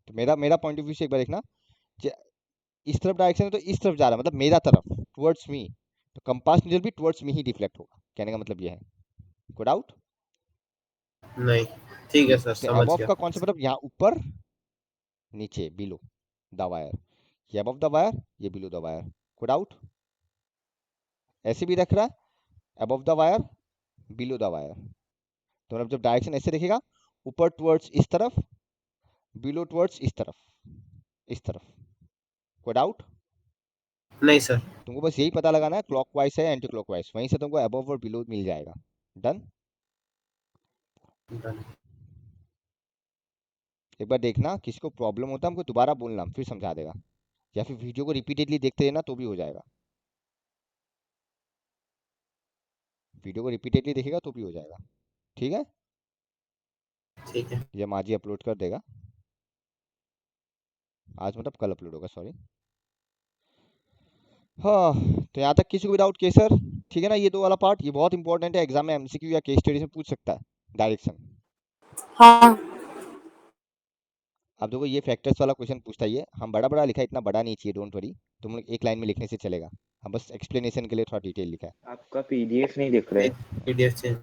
तो मेरा मेरा पॉइंट ऑफ व्यू से एक बार देखना, जे- इस तरफ डायरेक्शन है तो इस तरफ जा रहा है, मतलब मेरा तरफ, टुवर्ड्स मी, तो कंपास नीडल भी टुवर्ड्स मी ही डिफ्लेक्ट होगा, कहने का मतलब ये है। कोई डाउट? नहीं, ठीक है सर, इसलिए समझ अबव गया। का कॉन्सेप्ट मतलब यहाँ ऊपर नीचे बिलो द वायर, ये अबव द वायर ये बिलो द वायर। कोई डाउट? ऐसे भी रख रहा है, above the wire below the wire, तो मतलब जब डायरेक्शन ऐसे देखेगा, ऊपर टुवर्ड्स इस तरफ, बिलो टुवर्ड्स इस तरफ, इस तरफ। कोई डाउट? नहीं सर। तुमको बस यही पता लगाना है क्लॉकवाइज है एंटी क्लॉकवाइज, वहीं से तुमको अबव और बिलो मिल जाएगा। डन? Done. एक बार देखना, किसी को प्रॉब्लम होता है हमको दोबारा बोलना, फिर समझा देगा, या फिर वीडियो को रिपीटेडली देखते रहना तो भी हो जाएगा। वीडियो को रिपीटेडली देखेगा तो भी हो जाएगा, ठीक है। ठीक है। ये आज ही अपलोड कर देगा, आज मतलब कल अपलोड होगा, सॉरी। हाँ, तो यहाँ तक किसी को भी डाउट केसर, ठीक है ना। ये दो वाला पार्ट ये बहुत इंपॉर्टेंट है, एग्जाम में एमसीक्यू या केस स्टडीज में पूछ सकता है डायरेक्शन। हाँ अब देखो ये फैक्टर्स वाला क्वेश्चन पूछता है, ये हम बड़ा बड़ा लिखा है, इतना बड़ा नहीं चाहिए, डोंट वरी, तुम लोग एक लाइन में लिखने से चलेगा, हम बस एक्सप्लेनेशन के लिए थोड़ा डिटेल लिखा है। आपका पीडीएफ नहीं दिख रहा है। पीडीएफ से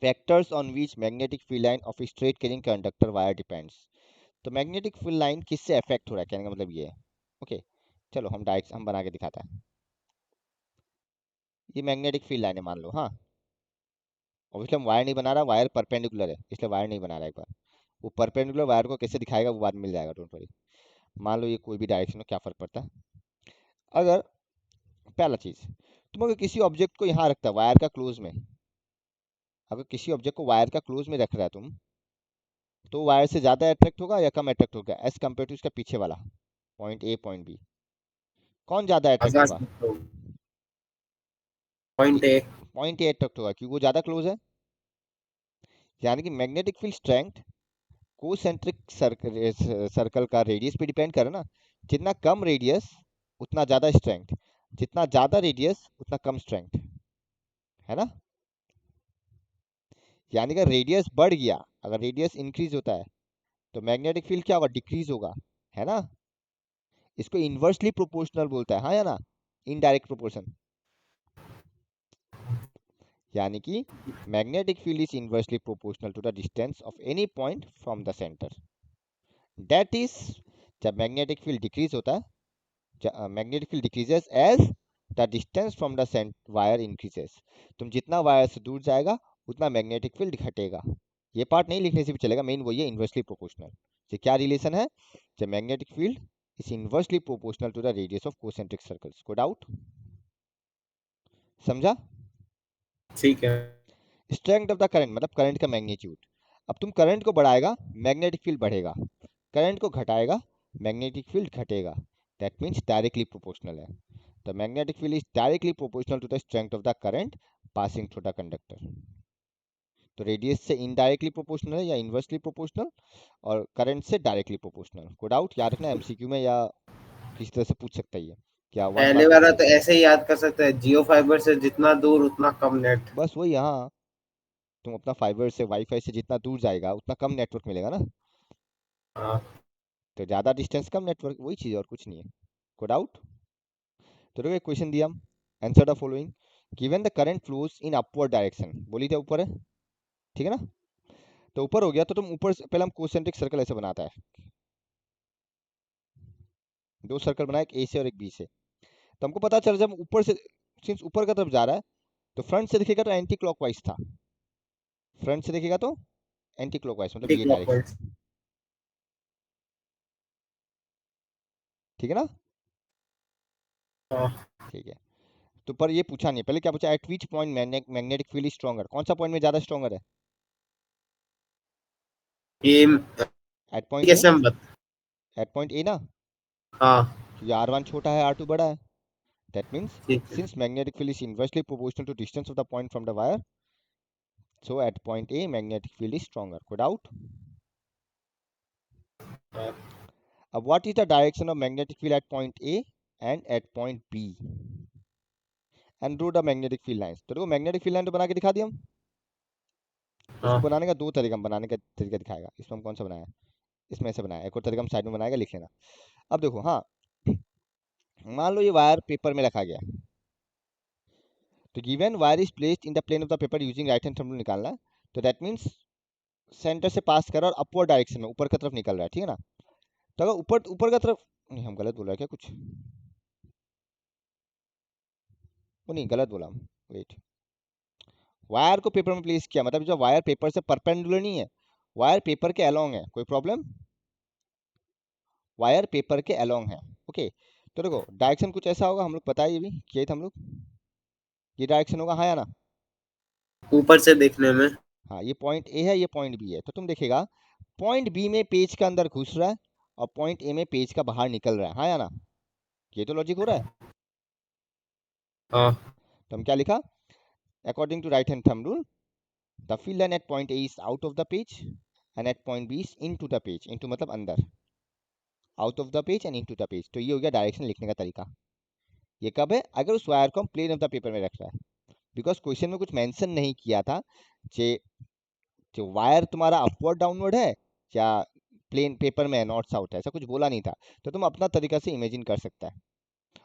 factors on which magnetic field line of straight carrying conductor wire depends. तो मैग्नेटिक फील्ड लाइन किससे अफेक्ट हो रहा है, कहने का मतलब ये है। ओके, चलो हम डायरेक्ट हम बना के दिखाते हैं। ये मैग्नेटिक फील्ड लाइन है मान लो, हाँ। ऑब्वियसली हम वायर नहीं बना रहा, वायर परपेंडिकुलर है इसलिए वायर नहीं बना रहा। एक बार वो परपेंडिकुलर वायर को कैसे दिखाएगा वो बाद में मिल जाएगा, डोंट वरी। मान लो ये कोई भी डायरेक्शन में, क्या फर्क पड़ता है। अगर पहला चीज, तुम अगर किसी ऑब्जेक्ट को यहाँ रखता है वायर का क्लोज में, अगर किसी ऑब्जेक्ट को वायर का क्लोज में रख रहा है तुम, तो वायर से ज्यादा अट्रैक्ट होगा या कम अट्रैक्ट होगा एज कम्पेयर टू इसका पीछे वाला पॉइंट ए पॉइंट बी, कौन ज्यादा अट्रैक्ट आकाश होगा। Point A. Point A attract होगा क्योंकि वो ज्यादा क्लोज है। यानी कि magnetic field strength concentric circle का रेडियस पे डिपेंड करे ना। जितना कम रेडियस उतना ज्यादा स्ट्रेंथ, जितना ज्यादा रेडियस उतना कम स्ट्रेंथ, है ना। यानी कि रेडियस बढ़ गया, अगर रेडियस इंक्रीज होता है तो मैग्नेटिक फील्ड क्या होगा, डिक्रीज होगा, है ना। इसको इनवर्सली प्रोपोर्शनल बोलता है, हाँ या ना, इनडायरेक्ट प्रोपोर्शन। यानी कि magnetic field is inversely proportional to the distance of any point from the centre. That is, जब मैग्नेटिक फील्ड डिक्रीज होता है, magnetic field decreases as the distance from the wire increases. तुम जितना वायर से दूर जाएगा उतना मैग्नेटिक फील्ड घटेगा। ये पार्ट नहीं लिखने से भी चलेगा, मेन वही है इनवर्सली प्रोपोर्शनल। ये क्या रिलेशन है, जब magnetic field is inversely proportional to the radius of concentric circles. को डाउट समझा। ठीक है। स्ट्रेंथ ऑफ द करंट मतलब करंट का मैग्नीट्यूड। अब तुम करंट को बढ़ाएगा मैग्नेटिक फील्ड बढ़ेगा, करंट को घटाएगा मैग्नेटिक फील्ड घटेगा। दैट मीन्स डायरेक्टली प्रोपोर्शनल है। The magnetic field is directly proportional to the strength of the current passing through the conductor. तो रेडियस से इनडायरेक्टली प्रोपोर्शनल है या इनवर्सली प्रोपोर्शनल, और करंट से डायरेक्टली प्रोपोर्शनल। को डाउट याद रखना, एमसीक्यू में या किसी तरह से पूछ सकता ही है, क्या 1 पहले मार्क वाला में तो ऐसे ही याद कर सकते हैं, जियो फाइबर से जितना दूर उतना कम नेट। बस वही। हाँ, तुम अपना फाइबर से वाईफाई से जितना दूर जाएगा उतना कम नेटवर्क मिलेगा ना, हाँ तो ज़्यादा डिस्टेंस कम नेटवर्क, वही चीज़ और कुछ नहीं है। को डाउट। तो देखो एक क्वेश्चन दिया, answer the following. Given the current flows in upward direction, बोली थे ऊपर है, ठीक है ना। तो ऊपर हो गया तो तुम ऊपर से पहले हम कोसेंट्रिक सर्कल ऐसे बनाता है, दो सर्कल बनाए, एक ए से और एक बी से। तो हमको पता चला जब ऊपर से, सिंस ऊपर का तरफ जा रहा है तो फ्रंट से दिखेगा तो एंटी क्लॉकवाइज था, फ्रंट से देखेगा तो एंटी क्लॉकवाइज मतलब ये डायरेक्शन, क्लॉकवाइज। ठीक है ना। हाँ ठीक है, तो पर ये पूछा नहीं, पहले क्या पूछा, eight which point magnetic field stronger, कौन सा पॉइंट में ज्यादा स्ट्रॉन्गर है, ये एट पॉइंट ए, कैसे हम एट पॉइंट ए ना, हाँ क्योंकि R1 छोटा है R2 बड़ा है। दैट मीन्स ठीक है। since magnetic field is inversely proportional to distance of the point from the wire, so at point A magnetic field is stronger. Could out? हाँ, What is the direction of magnetic field at point A and at point B? And draw the magnetic field lines. तो देखो मैग्नेटिक फील्ड लाइन तो बना के दिखा दिया हम। उसको हाँ बनाने का दो तरीका, हम बनाने का तरीका दिखाएगा। इसमें हम कौन सा बनाया, इसमें ऐसे बनाया, एक और तरीका हम साइड में बनाएगा, लिख लेना। अब देखो, हाँ, मान लो ये वायर पेपर में रखा गया, तो given wire is placed in the plane of the paper using right hand thumb निकालना है। तो दैट मीन्स सेंटर से पास कर रहा है और अपवर्ड डायरेक्शन में ऊपर की तरफ निकल रहा है, ठीक है ना। तो अगर ऊपर ऊपर की तरफ, नहीं हम गलत बोला है क्या कुछ, वो नहीं गलत बोला हम, वेट। वायर को पेपर में प्लेस किया मतलब जो वायर पेपर से परपेंडिकुलर नहीं है, वायर पेपर के अलोंग है, कोई प्रॉब्लम, वायर पेपर के अलोंग है। ओके, तो देखो डायरेक्शन कुछ ऐसा होगा, हम लोग पता है ये भी किए थे हम लोग, ये डायरेक्शन होगा, हाँ या ना। ऊपर से देखने में। हाँ, ये पॉइंट ए है, ये पॉइंट बी है, तो तुम देखेगा पॉइंट बी में पेज के अंदर घुस रहा है और पॉइंट ए में पेज का बाहर निकल रहा है, हाँ या ना। ये तो लॉजिक हो रहा है। हाँ तो हम क्या लिखा, According to right hand thumb rule, the field line at point A is out of the page and at point B is into the page. Into मतलब अंदर, out of the page and into the page. तो ये हो गया डायरेक्शन लिखने का तरीका। ये कब है? अगर उस वायर को हम प्लेन ऑफ द पेपर में रख रहा है, बिकॉज क्वेश्चन में कुछ मेंशन नहीं किया था कि जो वायर तुम्हारा अपवर्ड डाउनवर्ड है या प्लेन पेपर में नॉर्थ साउथ है, ऐसा कुछ बोला नहीं था। तो तुम अपना तरीका से इमेजिन कर सकता है।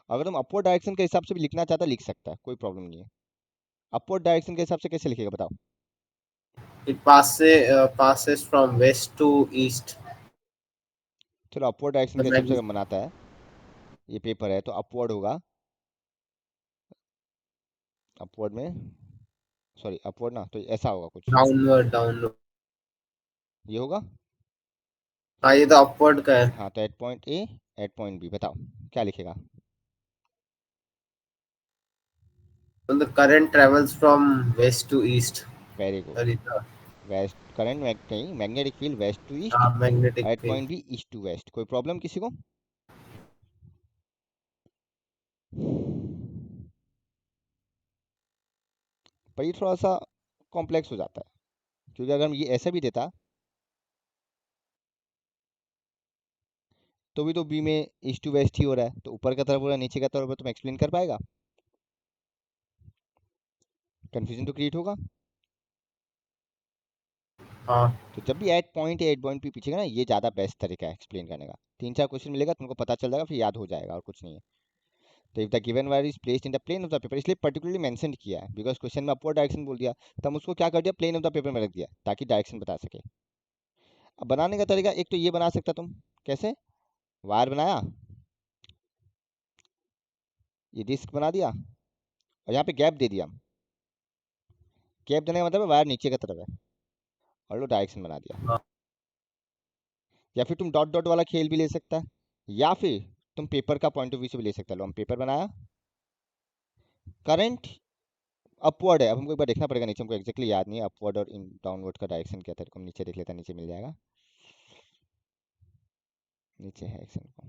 अगर तुम अपवर्ड डायरेक्शन के हिसाब से भी लिखना चाहता लिख सकता है, कोई प्रॉब्लम नहीं है। अपवर्ड डायरेक्शन के हिसाब से कैसे लिखेगा बताओ? It passes from west to east. चलो अपवर्ड डायरेक्शन The के हिसाब से mag- अगर बनाता है, ये पेपर है तो अपवर्ड होगा, अपवर्ड में सॉरी अपवर्ड ना, तो ऐसा होगा कुछ, downward. ये होगा। हाँ, ये तो अपवर्ड का है। हाँ, तो at point A at point B, बताओ क्या लिखेगा? The current travels from west to east. Very good. Sorry, the west current नहीं, magnetic field west to east, magnetic at field. Point B east to west. कोई प्रॉब्लम किसी को? पर ये थोड़ा सा कॉम्प्लेक्स हो जाता है, क्योंकि अगर हम ये ऐसा भी देता तो भी तो बी में ईस्ट टू वेस्ट ही हो रहा है, तो ऊपर का तरफ हो रहा है नीचे का तरफ है, तुम एक्सप्लेन कर पाएगा? कंफ्यूजन तो क्रिएट होगा। हाँ, तो जब भी at point at point P पूछेगा ना, ये ज़्यादा बेस्ट तरीका है एक्सप्लेन करने का। 3-4 क्वेश्चन मिलेगा, तुमको पता चल जाएगा, फिर याद हो जाएगा, और कुछ नहीं है। तो if the given wire is placed in the plane of the paper, इसलिए पर्टिकुलरली मेंशन किया है, बिकॉज क्वेश्चन में अपवर्ड डायरेक्शन बोल दिया, तो हम उसको क्या कर दिया, प्लेन ऑफ द पेपर में रख दिया, ताकि डायरेक्शन बता सके। अब बनाने का तरीका एक तो ये बना सकता तुम, कैसे? वायर बनाया, ये डिस्क बना दिया, और यहाँ पे गैप दे दिया। गैप देने का मतलब है वायर नीचे की तरफ है, और लो डायरेक्शन बना दिया। हाँ। या फिर तुम डॉट डॉट वाला खेल भी ले सकता है, या फिर तुम पेपर का पॉइंट ऑफ व्यू से भी ले सकते हो। लो हम पेपर बनाया, करंट अपवर्ड है, अब हमको एक बार देखना पड़ेगा नीचे, हमको एक्जैक्टली याद नहीं है अपवर्ड और इन डाउनवर्ड का डायरेक्शन क्या था। हम नीचे देख लेता, नीचे मिल जाएगा, नीचे है एक्शन को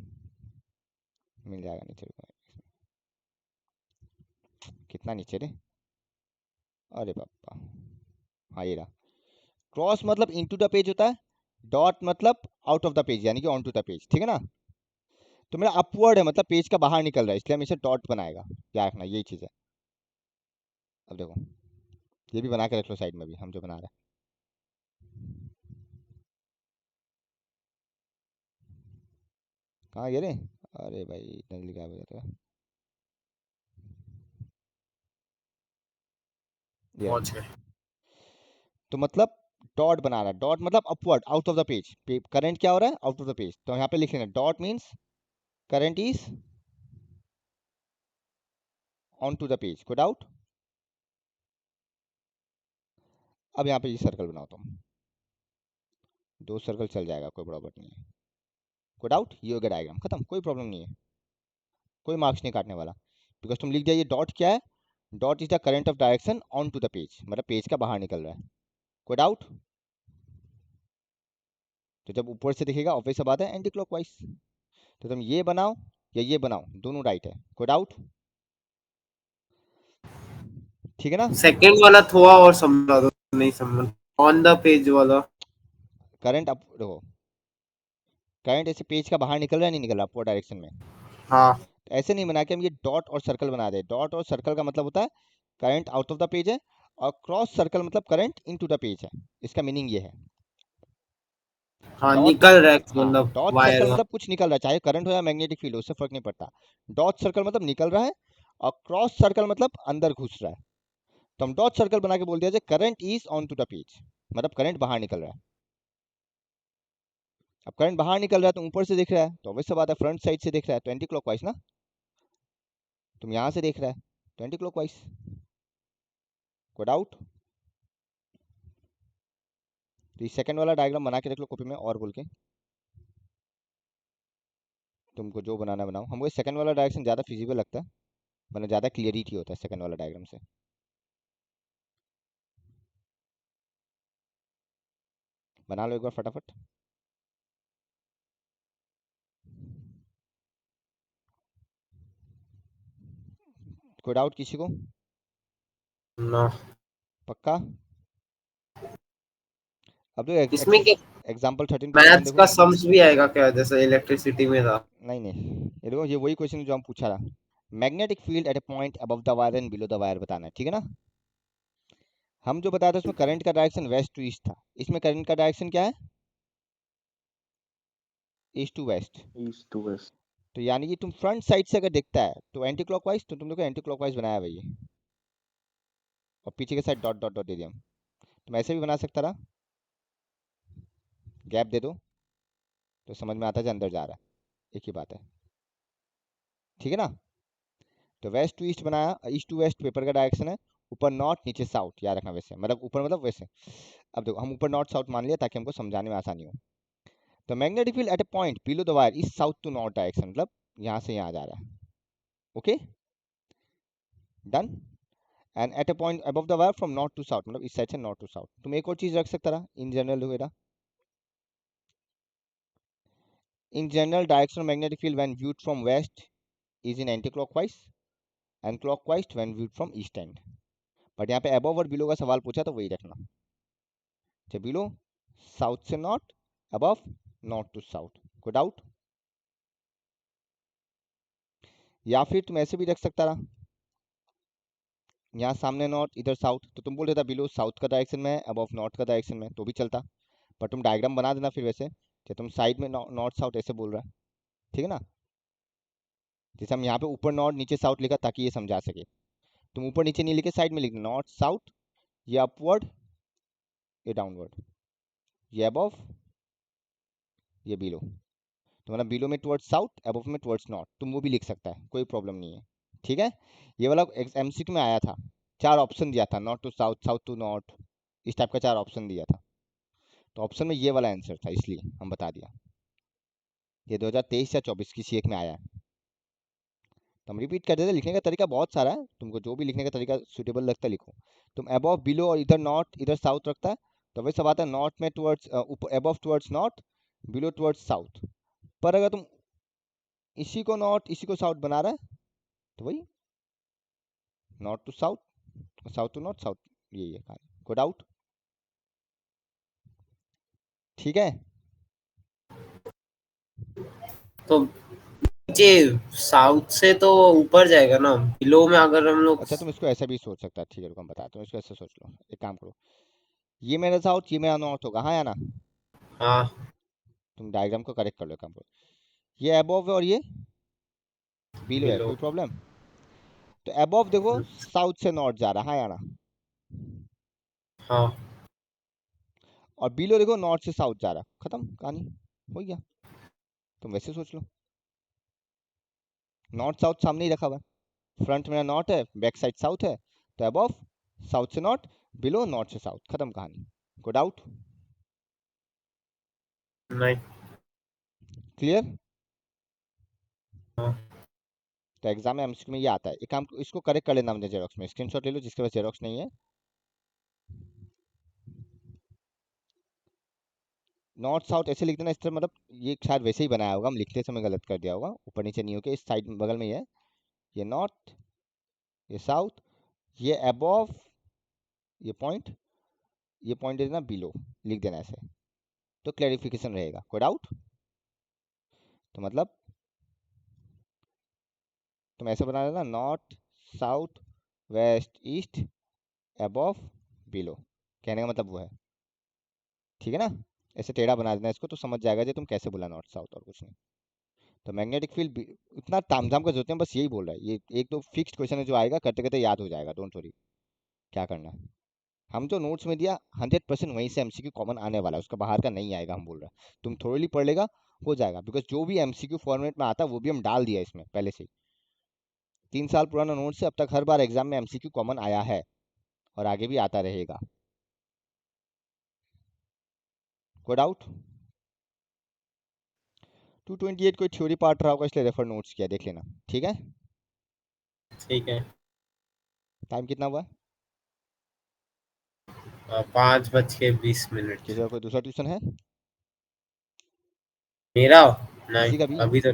मिल जाएगा नीचे को। कितना नीचे रे, अरे पापा, हाँ ये रहा। क्रॉस मतलब इनटू द पेज होता है, डॉट मतलब आउट ऑफ द पेज, यानी कि ऑन टू द पेज, ठीक है ना? तो मेरा अपवर्ड है मतलब पेज का बाहर निकल रहा है, इसलिए हम इसे डॉट बनाएगा, क्या रखना, यही चीज़ है। अब देखो, ये भी बना के रख लो साइड में भी, हम जो बना रहे हैं। कहाँ गिरे? अरे भाई इतना जल्दी क्या हो जाता है, ये रहा। पहुंच गए। तो मतलब डॉट बना रहा है, डॉट मतलब upward out of the page, current क्या हो रहा है, आउट ऑफ द पेज, तो यहाँ पे लिख लेना dot means current is on to the page, कोई डाउट? अब यहाँ पे ये सर्कल बनाओ तुम, 2 सर्कल चल जाएगा, कोई प्रॉब्लम नहीं है। कोई डाउट? ये हो गया डायग्राम खत्म, कोई प्रॉब्लम नहीं है, कोई मार्क्स नहीं काटने वाला, बिकॉज तुम लिख दिया ये डॉट क्या है, dot is the current of direction on to the page, मतलब पेज का बाहर निकल रहा है। कोई डाउट? तो जब ऊपर से दिखेगा ऑब्वियस सा बात है एंटी क्लॉकवाइज, तो तुम ये बनाओ या ये बनाओ, दोनों राइट है। कोई डाउट? ठीक है ना? सेकंड वाला थोड़ा और समझा दो, नहीं समझ। ऑन द पेज वाला। करंट अप देखो, करंट ऐसे पेज का बाहर निकल रहा है, नहीं निकल रहा अपवर्ड डायरेक्शन में, हाँ, तो ऐसे नहीं बना के हम ये डॉट और सर्कल बना दे। डॉट और सर्कल का मतलब होता है current out of the page है, और क्रॉस सर्कल मतलब करंट इनटू द पेज है, इसका मीनिंग ये है। हाँ, डॉट, निकल रहा है हाँ, मतलब डॉट वायर सर्कल का। मतलब कुछ निकल रहा है, चाहे करंट हो या मैग्नेटिक फील्ड हो, उससे फर्क नहीं पड़ता। डॉट सर्कल मतलब निकल रहा है, और क्रॉस सर्कल मतलब अंदर घुस रहा है। तो हम डॉट सर्कल बना के बोल दिया जाए current is on to the page, मतलब करंट बाहर निकल रहा है। अब करंट बाहर निकल रहा है तो ऊपर से दिख रहा है, तो ऑब्वियस सी बात है फ्रंट साइड से दिख रहा है, तो एंटी क्लॉकवाइज ना। तुम यहाँ से देख रहा है तो एंटी क्लॉकवाइज। कोई डाउट? तो ये सेकंड वाला डायग्राम बना के रख लो कॉपी में, और बोल के तुमको जो बनाना बनाओ। हमको सेकंड वाला डायरेक्शन ज़्यादा फिजिबल लगता है, मतलब ज़्यादा क्लियरिटी होता है सेकंड वाला डायग्राम से। बना लो एक बार फटाफट। कोई डाउट किसी को? नो। पक्का? अब जो इसमें क्या एग्जाम्पल 13 पे ध्यान मैथ्स देखो। का सम्स भी आएगा क्या, जैसे इलेक्ट्रिसिटी में था? नहीं नहीं, ये देखो, ये वही क्वेश्चन जो हम पूछा था। Magnetic field at a point above the wire and below the wire बताना है, ठीक है ना। हम जो बताया था उसमें करंट का डायरेक्शन वेस्ट टू ईस्ट था, इसमें करंट का डायरेक्शन क्या है? East to west. East to west. तो यानी कि तुम फ्रंट साइड से अगर देखता है तो एंटी क्लॉकवाइज, तो तुम देखो एंटी क्लॉकवाइज बनाया भाई ये, और पीछे के साइड डॉट डॉट डॉट दे दिया। तुम ऐसे भी बना सकता था, गैप दे दो तो समझ में आता है जो अंदर जा रहा है, एक ही बात है, ठीक है ना। तो वेस्ट टू ईस्ट बनाया, ईस्ट टू वेस्ट पेपर का डायरेक्शन है, ऊपर नॉर्थ नीचे साउथ, याद रखना, वैसे मतलब ऊपर मतलब वैसे। अब देखो हम ऊपर नॉर्थ साउथ मान लिया ताकि हमको समझाने में आसानी हो। तो magnetic field at a point below the wire is south to north direction, मतलब यहाँ से यहाँ जा रहा है, okay done. And at a point above the wire from north to south, मतलब इस साइड से नॉर्थ टू साउथ। तुम एक और चीज रख सकता था इन जनरल वगैरह, in general direction magnetic field when viewed from west is in anti clockwise and clockwise when viewed from east and. But यहाँ पे अबव और बिलो का सवाल पूछा तो वही रखना, अच्छा बिलो साउथ से north, above north to south, कोई डाउट? या फिर तुम ऐसे भी रख सकता था, यहाँ सामने नॉर्थ इधर साउथ, तो तुम बोल देता बिलो साउथ का डायरेक्शन में है, अबव नॉर्थ का डायरेक्शन में, तो भी चलता। पर तुम डायग्राम बना देना फिर वैसे, कि तुम साइड में नॉर्थ साउथ ऐसे बोल रहा है, ठीक है ना। जैसे हम यहाँ पे ऊपर नॉर्थ नीचे साउथ लिखा ताकि ये समझा सके, तुम ऊपर नीचे नहीं लिखे साइड में लिखना, नॉर्थ साउथ, ये अपवर्ड ये डाउनवर्ड, ये अबव ये बिलो। तो मतलब बिलो में टुवर्ड्स साउथ, अबव में टुवर्ड्स नॉर्थ, तुम वो भी लिख सकता है, कोई प्रॉब्लम नहीं है, ठीक है। ये वाला एमसीक्यू में आया था, 4 ऑप्शन दिया था, north to south, south to north, इस टाइप का 4 ऑप्शन दिया था। तो ऑप्शन में ये वाला आंसर था, इसलिए हम बता दिया। ये 2023 या 24 किसी एक में आया है। तो हम रिपीट कर देते, लिखने का तरीका बहुत सारा है, तुमको जो भी लिखने का तरीका सुटेबल लगता है लिखो। तुम अबव बिलो और इधर नॉर्थ इधर साउथ रखता है, तो वही सब आता है, नॉर्थ में towards above towards north, below towards south. पर अगर तुम इसी को नॉर्थ इसी को साउथ बना रहा है तो वही north to south, south to north, south, यही है कहानी, कोई डाउट? ठीक है। तो नीचे साउथ से तो ऊपर जाएगा ना, बिलो में अगर हम लोग। अच्छा तुम इसको ऐसा भी सोच सकता है, ठीक है रुको हम बताता हूँ, इसको ऐसे सोच लो, एक काम करो, ये मेरा साउथ ये मेरा नॉर्थ होगा, हाँ या ना। हाँ। तुम डायग्राम को करेक्ट कर लो, एक काम करो, ये अबव है और ये बिलो है, बिलो। कोई प्रॉब्लम? तो अबव देखो साउथ से नॉर्थ जा रहा है, हाँ या ना। हाँ। और बिलो देखो नॉर्थ से साउथ जा रहा है, खत्म कहानी, हो गया। तुम वैसे सोच लो, नॉर्थ साउथ सामने ही रखा हुआ है, फ्रंट में नॉर्थ है बैक साइड साउथ है, तो अबव साउथ से नॉर्थ, बिलो नॉर्थ से साउथ, खत्म कहानी, कोई डाउट? नहीं। क्लियर? हाँ। तो एग्जाम में एमसीक्यू में ये आता है, एक काम इसको करेक्ट कर लेना, मुझे जेरोक्स में स्क्रीनशॉट ले लो जिसके पास जेरोक्स नहीं है। नॉर्थ साउथ ऐसे लिख देना इस तरह, मतलब ये शायद वैसे ही बनाया होगा, हम लिखते समय गलत कर दिया होगा, ऊपर नीचे नहीं होके इस साइड बगल में ही है, ये नॉर्थ ये साउथ, ये अबव ये पॉइंट दे देना बिलो, लिख देना ऐसे, तो क्लैरिफिकेशन रहेगा, कोई डाउट? तो मतलब तुम ऐसे बना देना, north south west east above below, कहने का मतलब वो है, ठीक है ना। ऐसे टेढ़ा बना देना इसको तो समझ जाएगा जी तुम कैसे बोला नॉर्थ साउथ, और कुछ नहीं। तो मैग्नेटिक फील्ड इतना तामझाम का जरूरत नहीं, बस यही बोल रहा है, ये एक दो फिक्स्ड क्वेश्चन है जो आएगा, करते करते याद हो जाएगा, डोंट वरी, क्या करना है। हम जो नोट्स में दिया 100% वहीं से एमसीक्यू कॉमन आने वाला है, उसका बाहर का नहीं आएगा, हम बोल रहे हैं तुम थोड़ी पढ़ लेगा हो जाएगा, बिकॉज जो भी एमसीक्यू फॉर्मेट में आता है वो भी हम डाल दिया इसमें पहले से ही। 3 साल पुराना नोट से अब तक हर बार एग्जाम में एमसीक्यू कॉमन आया है और आगे भी आता रहेगा, कोई डाउट? 228 कोई थ्योरी पार्ट रहा होगा इसलिए रेफर नोट्स किया, देख लेना, ठीक है। ठीक है। टाइम कितना हुआ? 5:20 किसी का कोई दूसरा ट्यूशन है? मेरा नहीं, किसी का भी? अभी तो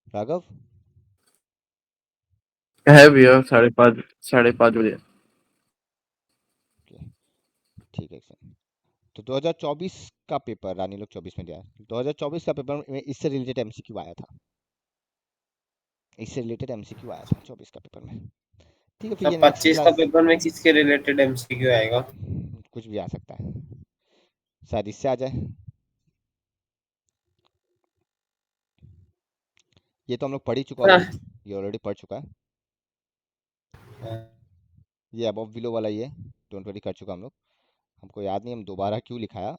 राघव? है भैया 5:30 बजे। ओके, ठीक है सर। तो 2024 का पेपर रानी लोग 24 में दिया है। 2024 का पेपर में इससे रिलेटेड एमसीक्यू आया था, इससे रिलेटेड एमसीक्यू आया था 24 का पेपर में। ठीक है, फिर तब ये नेक्स्ट 25 का क्लास पेपर में किसके रिलेटेड एमसीक्यू आएगा? कुछ भी आ सकता है, शायद इससे आ जाए। ये तो हम लोग पढ़ ही चुका ऑलरेडी, ये ऑलरेडी पढ़ चुका है। ये अबव बिलो वाला ही है, डोंट वरी, कर चुका हम लोग। हमको याद नहीं हम दोबारा क्यों लिखाया,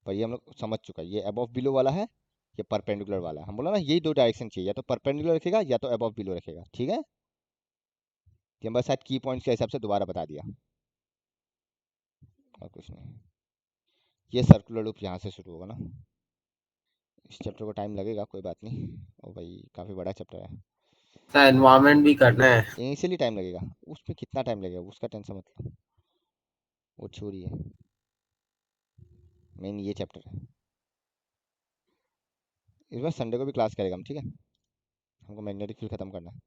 पर ये हम लोग समझ चुका है। ये अबव बिलो वाला है, ये परपेंडिकुलर वाला है। हम बोला ना यही दो डायरेक्शन चाहिए, या तो परपेंडिकुलर रखेगा या तो अबव बिलो रखेगा, ठीक है। ये हम बस शायद की पॉइंट्स के हिसाब से दोबारा बता दिया, और कुछ नहीं। ये सर्कुलर लूप यहाँ से शुरू होगा ना। इस चैप्टर को टाइम लगेगा, कोई बात नहीं। ओ भाई, काफ़ी बड़ा चैप्टर है, एनवायरमेंट भी करना है। इनिशियली टाइम लगेगा, उसमें कितना टाइम लगेगा उसका टेंशन मतलब, वो छोड़ी है। मेन ये चैप्टर है। इस बार संडे को भी क्लास करेगा हम, ठीक है। हमको मैग्नेटिक फील्ड खत्म करना है।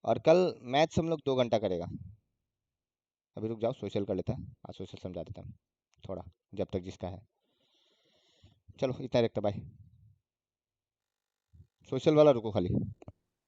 और कल मैथ्स हम लोग 2 घंटा करेगा। अभी रुक जाओ, सोशल कर लेते हैं, आज सोशल समझा देता हूँ थोड़ा, जब तक जिसका है। चलो इतना रखता, बाय। सोशल वाला रुको खाली।